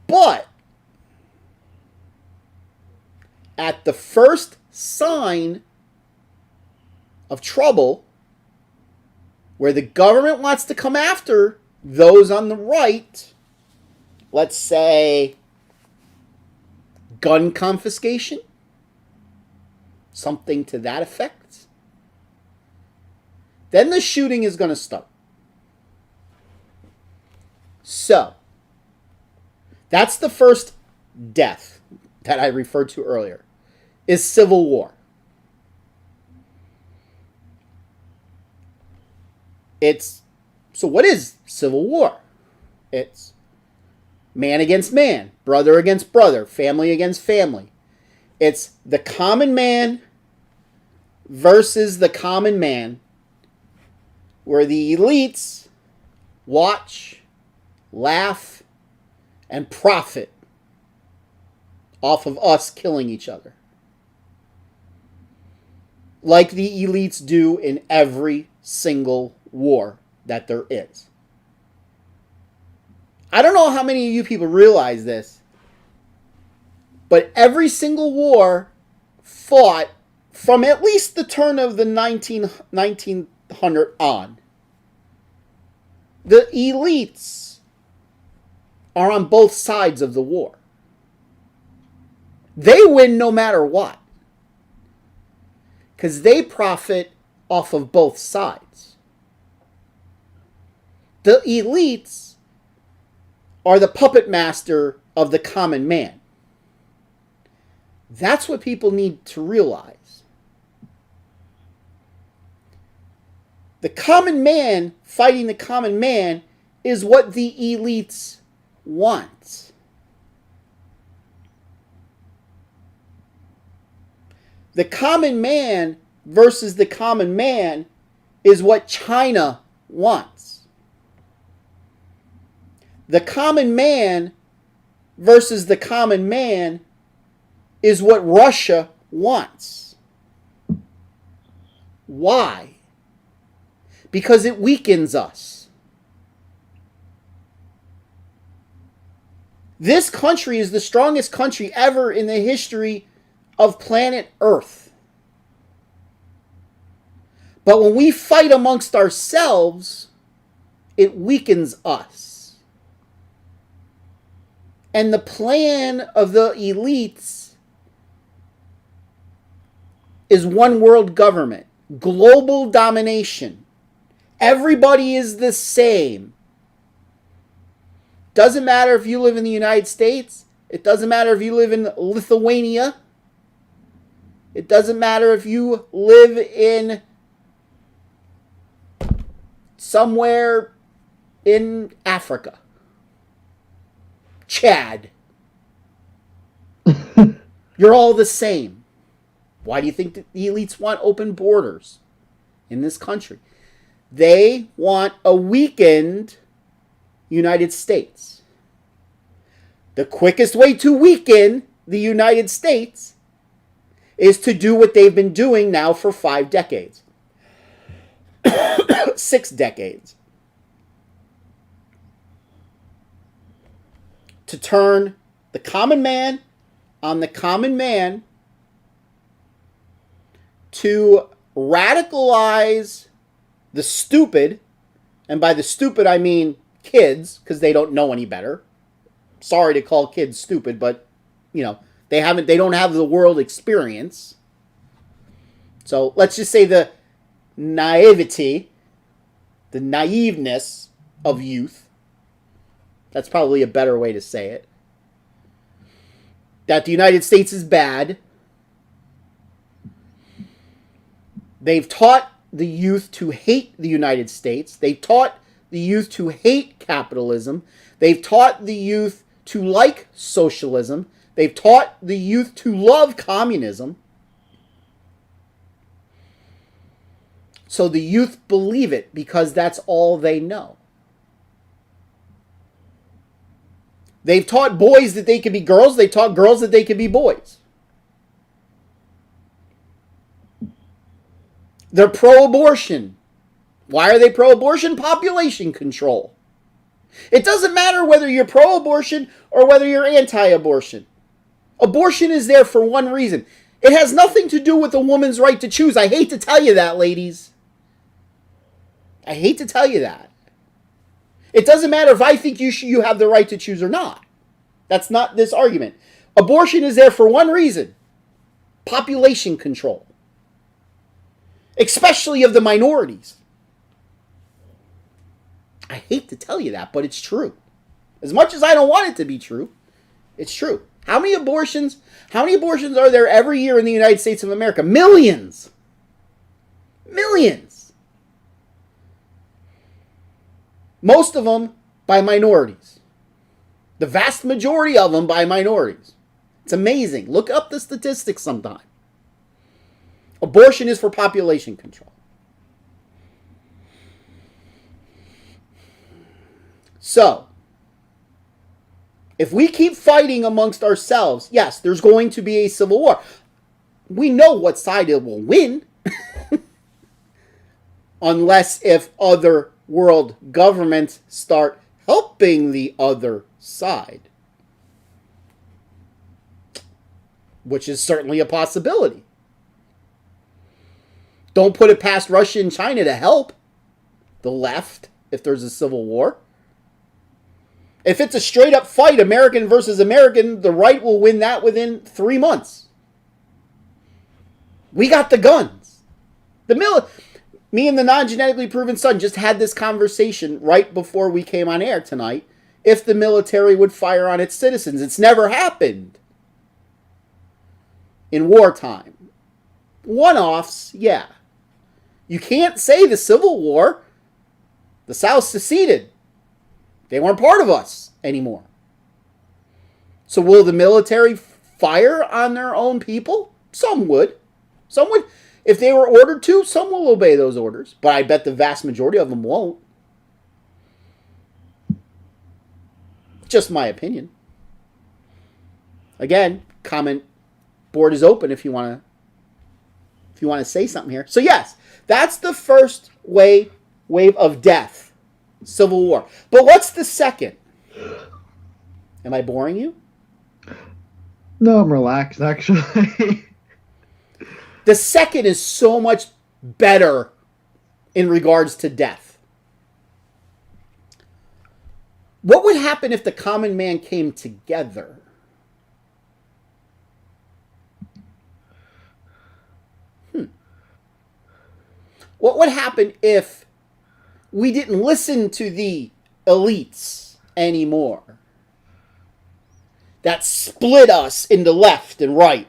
But at the first sign of trouble, where the government wants to come after those on the right, let's say gun confiscation, something to that effect, then the shooting is going to start. So, that's the first death that I referred to earlier, is civil war. So what is civil war? It's man against man, brother against brother, family against family. It's the common man versus the common man, where the elites watch, laugh, and profit off of us killing each other. Like the elites do in every single war that there is. I don't know how many of you people realize this, but every single war fought from at least the turn of the 1900 on. The elites are on both sides of the war. They win no matter what, because they profit off of both sides. The elites are the puppet master of the common man. That's what people need to realize. The common man fighting the common man is what the elites want. The common man versus the common man is what China wants. The common man versus the common man is what Russia wants. Why? Because it weakens us. This country is the strongest country ever in the history of planet Earth. But when we fight amongst ourselves, it weakens us. And the plan of the elites is one world government, global domination. Everybody is the same. Doesn't matter if you live in the United States. It doesn't matter if you live in Lithuania. It doesn't matter if you live in somewhere in Africa. Chad. You're all the same. Why do you think that the elites want open borders in this country? They want a weakened United States. The quickest way to weaken the United States is to do what they've been doing now for 5 decades. 6 decades. To turn the common man on the common man, to radicalize the stupid, and by the stupid I mean kids, because they don't know any better. Sorry to call kids stupid, but you know, they don't have the world experience. So let's just say the naivety, the naiveness of youth. That's probably a better way to say it. That the United States is bad. They've taught the youth to hate the United States. They've taught the youth to hate capitalism. They've taught the youth to like socialism. They've taught the youth to love communism. So the youth believe it because that's all they know. They've taught boys that they can be girls. They've taught girls that they can be boys. They're pro-abortion. Why are they pro-abortion? Population control. It doesn't matter whether you're pro-abortion or whether you're anti-abortion. Abortion is there for one reason. It has nothing to do with a woman's right to choose. I hate to tell you that, ladies. I hate to tell you that. It doesn't matter if I think you have the right to choose or not. That's not this argument. Abortion is there for one reason. Population control. Especially of the minorities. I hate to tell you that, but it's true. As much as I don't want it to be true, it's true. How many abortions are there every year in the United States of America? Millions. Millions. Most of them by minorities. The vast majority of them by minorities. It's amazing. Look up the statistics sometime. Abortion is for population control. So, if we keep fighting amongst ourselves, yes, there's going to be a civil war. We know what side it will win. Unless if other world governments start helping the other side. Which is certainly a possibility. Don't put it past Russia and China to help the left if there's a civil war. If it's a straight up fight, American versus American, the right will win that within 3 months. We got the guns. Me and the non-genetically proven son just had this conversation right before we came on air tonight. If the military would fire on its citizens. It's never happened in wartime. One-offs, yeah. You can't say the Civil War, the South seceded. They weren't part of us anymore. So will the military fire on their own people? Some would. Some would. If they were ordered to, some will obey those orders. But I bet the vast majority of them won't. Just my opinion. Again, comment board is open if you want to say something here. So yes, that's the first wave of death. Civil War. But what's the second? Am I boring you? No, I'm relaxed, actually. The second is so much better in regards to death. What would happen if the common man came together? What would happen if we didn't listen to the elites anymore that split us into left and right?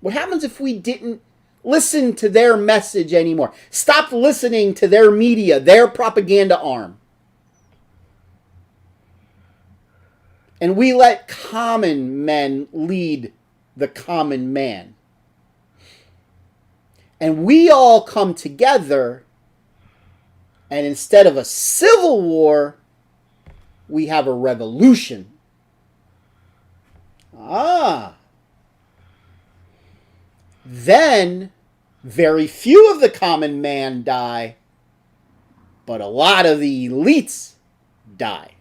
What happens if we didn't listen to their message anymore? Stop listening to their media, their propaganda arm. And we let common men lead the common man. And we all come together, and instead of a civil war, we have a revolution. Then, very few of the common man die, but a lot of the elites die.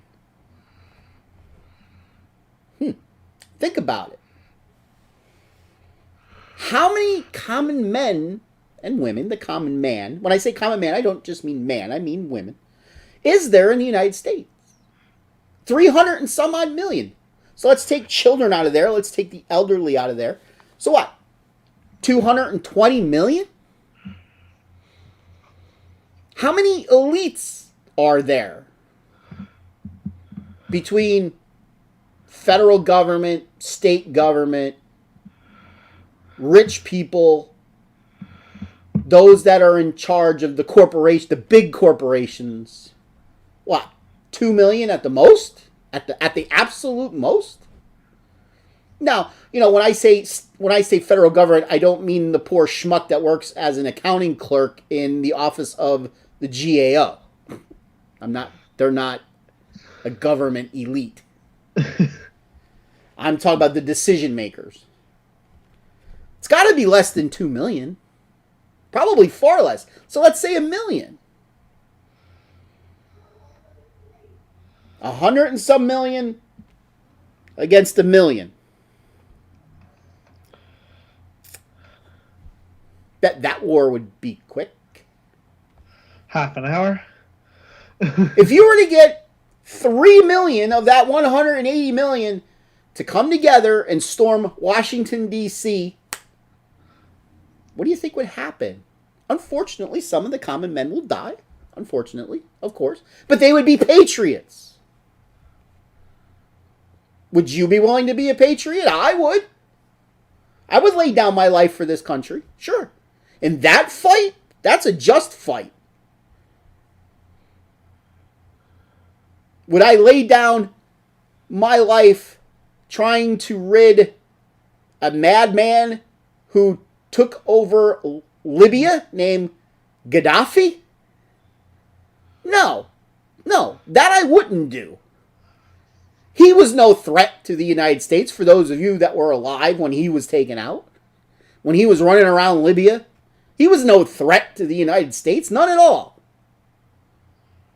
Think about it. How many common men and women, the common man, when I say common man, I don't just mean man, I mean women, is there in the United States? 300 and some odd million. So let's take children out of there. Let's take the elderly out of there. So what? 220 million? How many elites are there between federal government, state government, rich people, those that are in charge of the corporation, the big corporations? What? 2 million at the most? At the absolute most? Now, when I say federal government, I don't mean the poor schmuck that works as an accounting clerk in the office of the GAO. They're not a government elite. I'm talking about the decision makers. It's got to be less than 2 million. Probably far less. So let's say 1 million. 100 and some million against 1 million. Bet that war would be quick. Half an hour? If you were to get 3 million of that 180 million to come together and storm Washington, D.C., what do you think would happen? Unfortunately, some of the common men will die. Unfortunately, of course. But they would be patriots. Would you be willing to be a patriot? I would. I would lay down my life for this country. Sure. In that fight, that's a just fight. Would I lay down my life trying to rid a madman who took over Libya named Gaddafi? No, that I wouldn't do. He was no threat to the United States, for those of you that were alive when he was taken out. When he was running around Libya, he was no threat to the United States, none at all.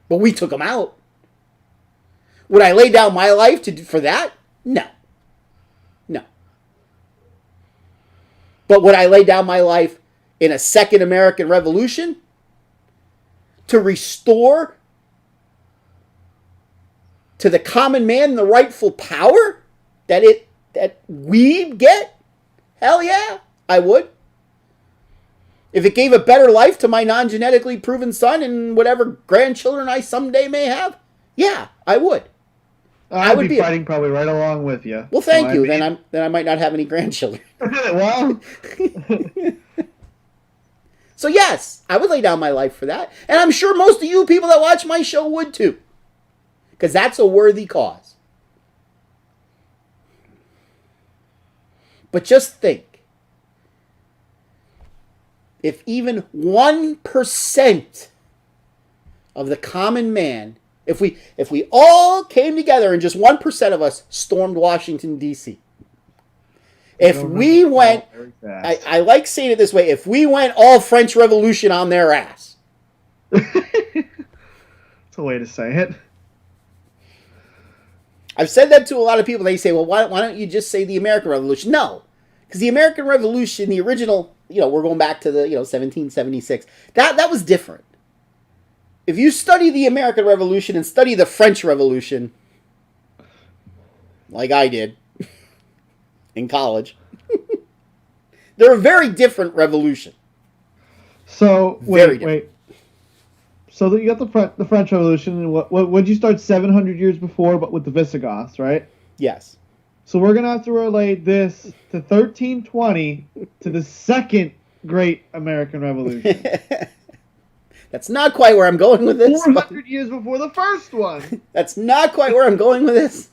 But we took him out. Would I lay down my life for that? No. But would I lay down my life in a second American Revolution to restore to the common man the rightful power that we get? Hell yeah, I would. If it gave a better life to my non-genetically proven son and whatever grandchildren I someday may have, yeah, I would. I would be fighting probably right along with you. Well, thank you. Then I might not have any grandchildren. Well. So yes, I would lay down my life for that. And I'm sure most of you people that watch my show would too. Because that's a worthy cause. But just think. If even 1% of the common man, if we all came together and just 1% of us stormed Washington, D.C., if we went, I like saying it this way, if we went all French Revolution on their ass. That's a way to say it. I've said that to a lot of people. They say, well, why don't you just say the American Revolution? No. Because the American Revolution, the original, we're going back to the, 1776. That was different. If you study the American Revolution and study the French Revolution, like I did, in college. They're a very different revolution. So wait. So that you got the French Revolution, and what you start 700 years before, but with the Visigoths, right? Yes. So we're gonna have to relate this to 1320 to the Second Great American Revolution. That's not quite where I'm going with this. 400 years before the first one. That's not quite where I'm going with this.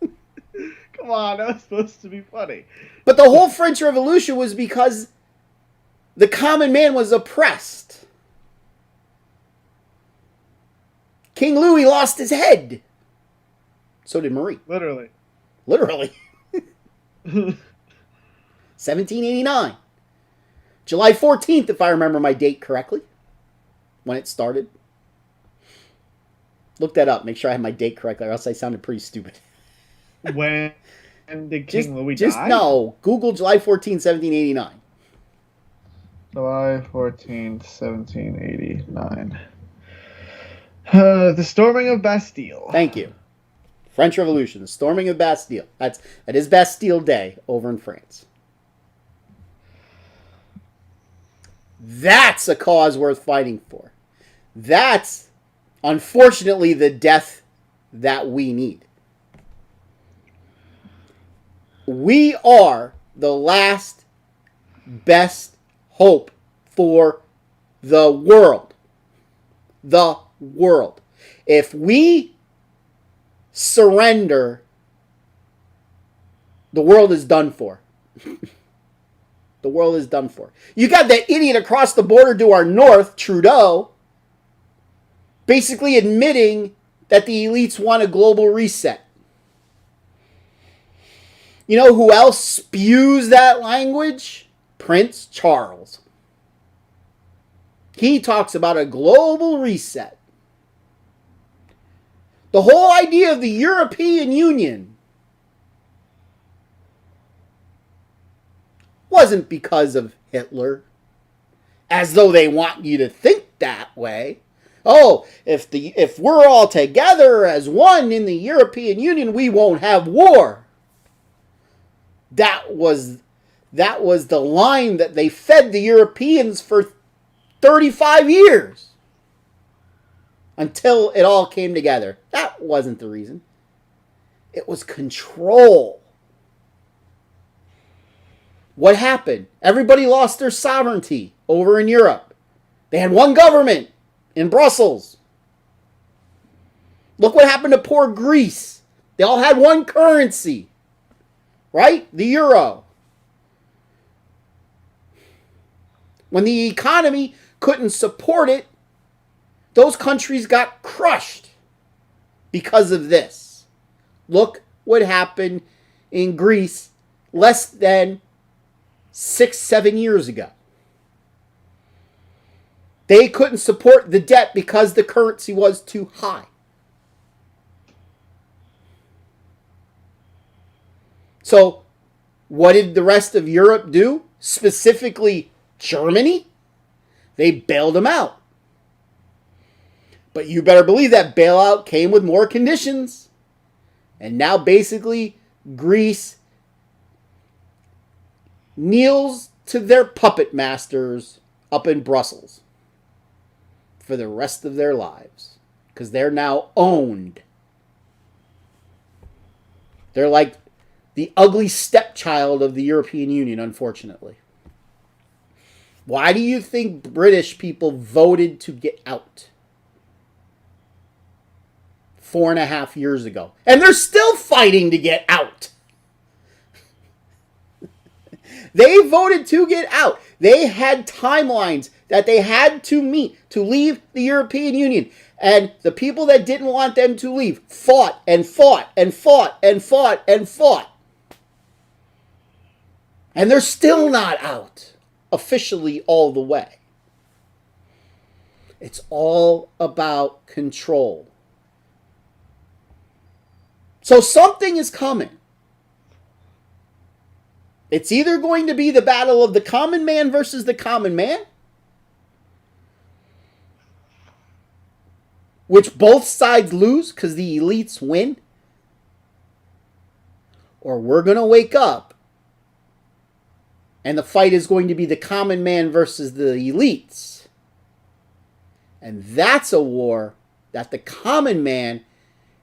Come on, that was supposed to be funny. But the whole French Revolution was because the common man was oppressed. King Louis lost his head. So did Marie. Literally. 1789. July 14th, if I remember my date correctly. When it started. Look that up. Make sure I have my date correctly, or else I sounded pretty stupid. When did King Louis die? No. Google July 14, 1789. July 14, 1789. The storming of Bastille. Thank you. French Revolution. The storming of Bastille. That is Bastille Day over in France. That's a cause worth fighting for. That's, unfortunately, the death that we need. We are the last best hope for the world. The world. If we surrender, the world is done for. The world is done for. You got that idiot across the border to our north, Trudeau, basically admitting that the elites want a global reset. You know who else spews that language? Prince Charles. He talks about a global reset. The whole idea of the European Union wasn't because of Hitler, as though they want you to think that way. Oh, if we're all together as one in the European Union, we won't have war. That was the line that they fed the Europeans for 35 years. Until it all came together. That wasn't the reason. It was control. What happened? Everybody lost their sovereignty over in Europe. They had one government in Brussels. Look what happened to poor Greece. They all had one currency. Right? The euro. When the economy couldn't support it, those countries got crushed because of this. Look what happened in Greece less than 6-7 years ago. They couldn't support the debt because the currency was too high. So, what did the rest of Europe do? Specifically, Germany? They bailed them out. But you better believe that bailout came with more conditions. And now basically, Greece kneels to their puppet masters up in Brussels for the rest of their lives because they're now owned. They're like the ugly stepchild of the European Union, unfortunately. Why do you think British people voted to get out 4.5 years ago? And they're still fighting to get out. They voted to get out. They had timelines that they had to meet to leave the European Union. And the people that didn't want them to leave fought and fought and fought and fought and fought. And they're still not out officially all the way. It's all about control. So something is coming. It's either going to be the battle of the common man versus the common man, which both sides lose because the elites win, or we're going to wake up and the fight is going to be the common man versus the elites. And that's a war that the common man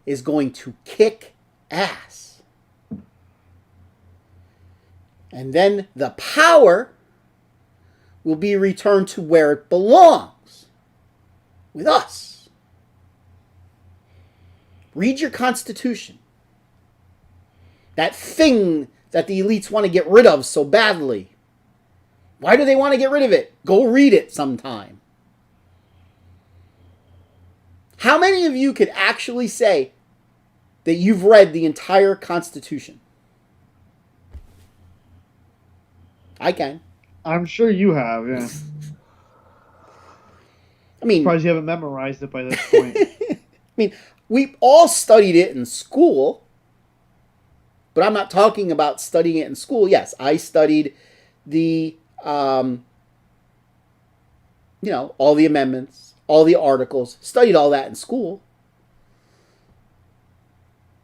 is going to kick ass. And then the power will be returned to where it belongs, with us. Read your Constitution. That thing that the elites want to get rid of so badly. Why do they want to get rid of it? Go read it sometime. How many of you could actually say that you've read the entire Constitution? I can. I'm sure you have, yeah. I mean, surprised you haven't memorized it by this point. I mean, we all studied it in school, but I'm not talking about studying it in school. Yes, I studied the, all the amendments, all the articles, studied all that in school.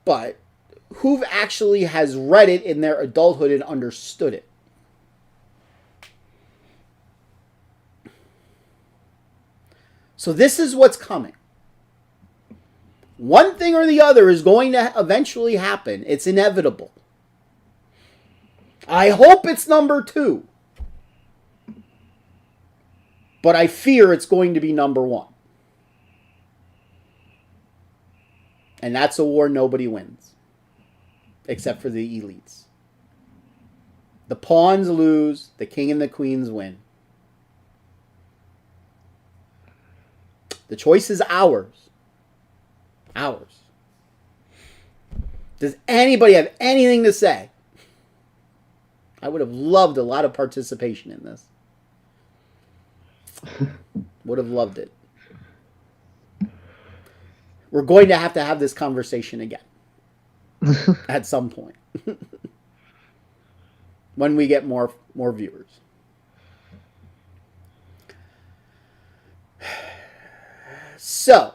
But who actually has read it in their adulthood and understood it? So this is what's coming. One thing or the other is going to eventually happen. It's inevitable. I hope it's number 2. But I fear it's going to be number 1. And that's a war nobody wins. Except for the elites. The pawns lose. The king and the queens win. The choice is ours. Ours. Does anybody have anything to say? I would have loved a lot of participation in this. Would have loved it. We're going to have this conversation again. At some point. When we get more viewers. So,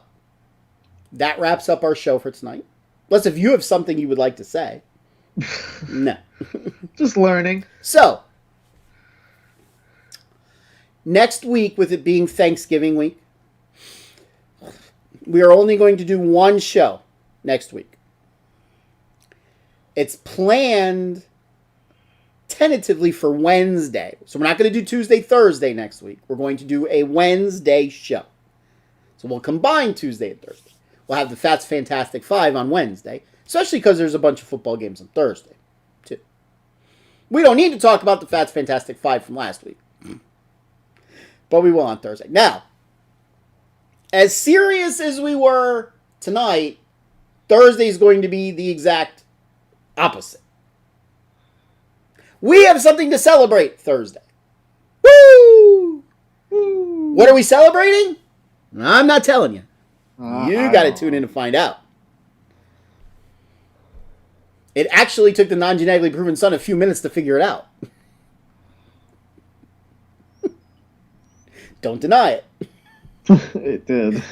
that wraps up our show for tonight. Unless if you have something you would like to say. No. Just learning. So, next week, with it being Thanksgiving week, we are only going to do one show next week. It's planned tentatively for Wednesday. So we're not going to do Tuesday, Thursday next week. We're going to do a Wednesday show. So we'll combine Tuesday and Thursday. We'll have the Phatts Fantastic 5 on Wednesday, especially because there's a bunch of football games on Thursday, too. We don't need to talk about the Phatts Fantastic 5 from last week. But we will on Thursday. Now, as serious as we were tonight, Thursday is going to be the exact opposite. We have something to celebrate Thursday. Woo! Woo. What are we celebrating? I'm not telling you. You got to tune in to find out. It actually took the non-genetically proven son a few minutes to figure it out. Don't deny it. It did.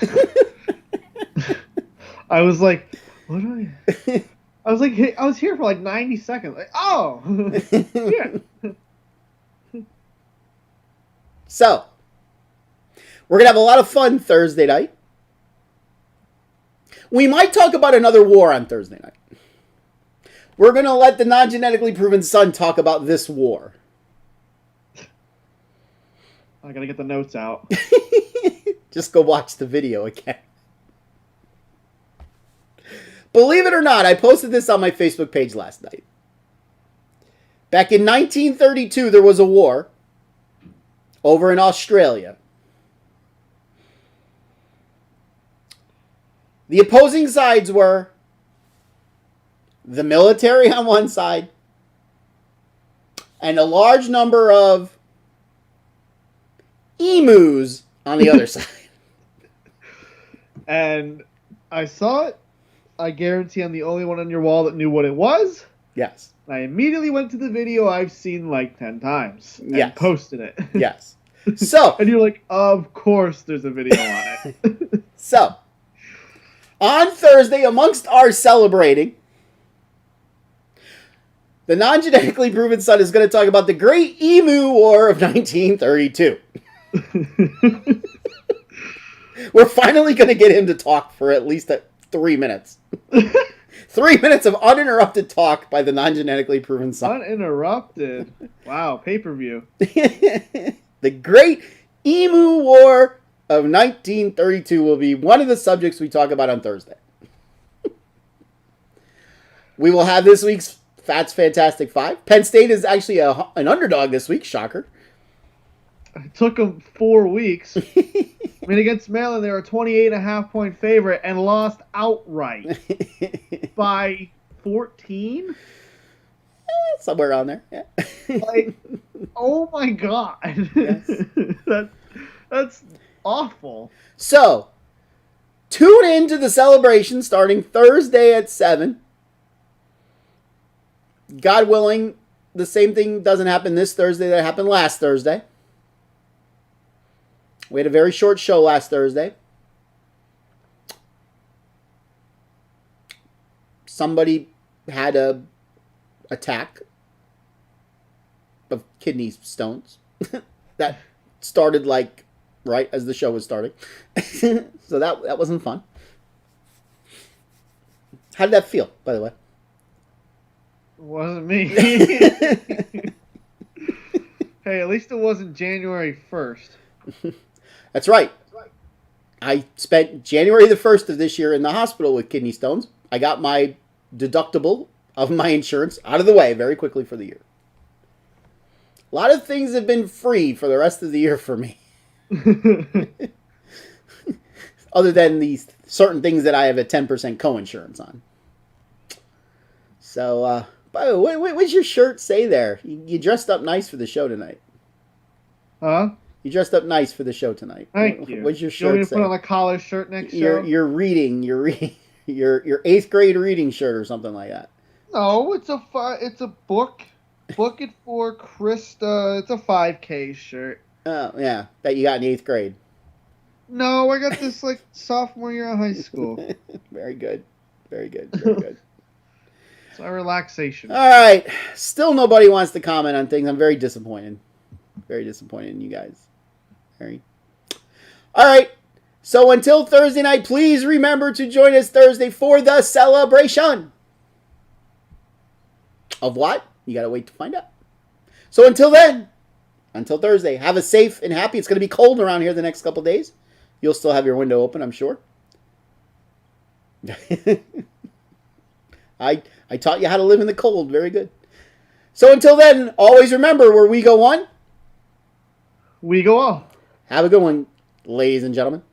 I was like, what do I... I was like, I was here for like 90 seconds. Like, oh! Yeah. So, We're going to have a lot of fun Thursday night. We might talk about another war on Thursday night. We're going to let the non-genetically proven son talk about this war. I got to get the notes out. Just go watch the video again. Believe it or not, I posted this on my Facebook page last night. Back in 1932, there was a war over in Australia. The opposing sides were the military on one side and a large number of emus on the other side. And I saw it. I guarantee I'm the only one on your wall that knew what it was. Yes. I immediately went to the video I've seen like 10 times and posted it. Yes. So. And you're like, of course there's a video on it. So. On Thursday, amongst our celebrating, the non-genetically proven son is going to talk about the Great Emu War of 1932. We're finally going to get him to talk for at least 3 minutes. 3 minutes of uninterrupted talk by the non-genetically proven son. Uninterrupted? Wow, pay-per-view. The Great Emu War of 1932 will be one of the subjects we talk about on Thursday. We will have this week's Phatts Fantastic Five. Penn State is actually an underdog this week. Shocker. It took them 4 weeks. I mean, against Maryland, they were a 28.5-point favorite and lost outright by 14? Somewhere around there. Yeah. Like, oh my God. Yes. That's awful. So, tune in to the celebration starting Thursday at 7. God willing, the same thing doesn't happen this Thursday that happened last Thursday. We had a very short show last Thursday. Somebody had a attack of kidney stones that started like right as the show was starting. So that wasn't fun. How did that feel, by the way? It wasn't me. Hey, at least it wasn't January 1st. That's right. I spent January the 1st of this year in the hospital with kidney stones. I got my deductible of my insurance out of the way very quickly for the year. A lot of things have been free for the rest of the year for me. Other than these certain things that I have a 10% co-insurance on. So, by the way, what's your shirt say there? You dressed up nice for the show tonight. Huh? You dressed up nice for the show tonight. Thank you. What's your shirt? You want me to say? put on a collar shirt next show? You're reading your 8th grade reading shirt or something like that. No, it's a book. Book it for Krista. It's a 5K shirt. Oh yeah, that you got in 8th grade. No, I got this like sophomore year of high school. Very good. Very good. Very good. It's my relaxation. All right. Still nobody wants to comment on things. I'm very disappointed. Very disappointed in you guys. Very. All right. So until Thursday night, please remember to join us Thursday for the celebration. Of what? You got to wait to find out. So until then, until Thursday, have a safe and happy. It's going to be cold around here the next couple days. You'll still have your window open, I'm sure. I taught you how to live in the cold. Very good. So until then, always remember, where we go one, we go all. have a good one, ladies and gentlemen.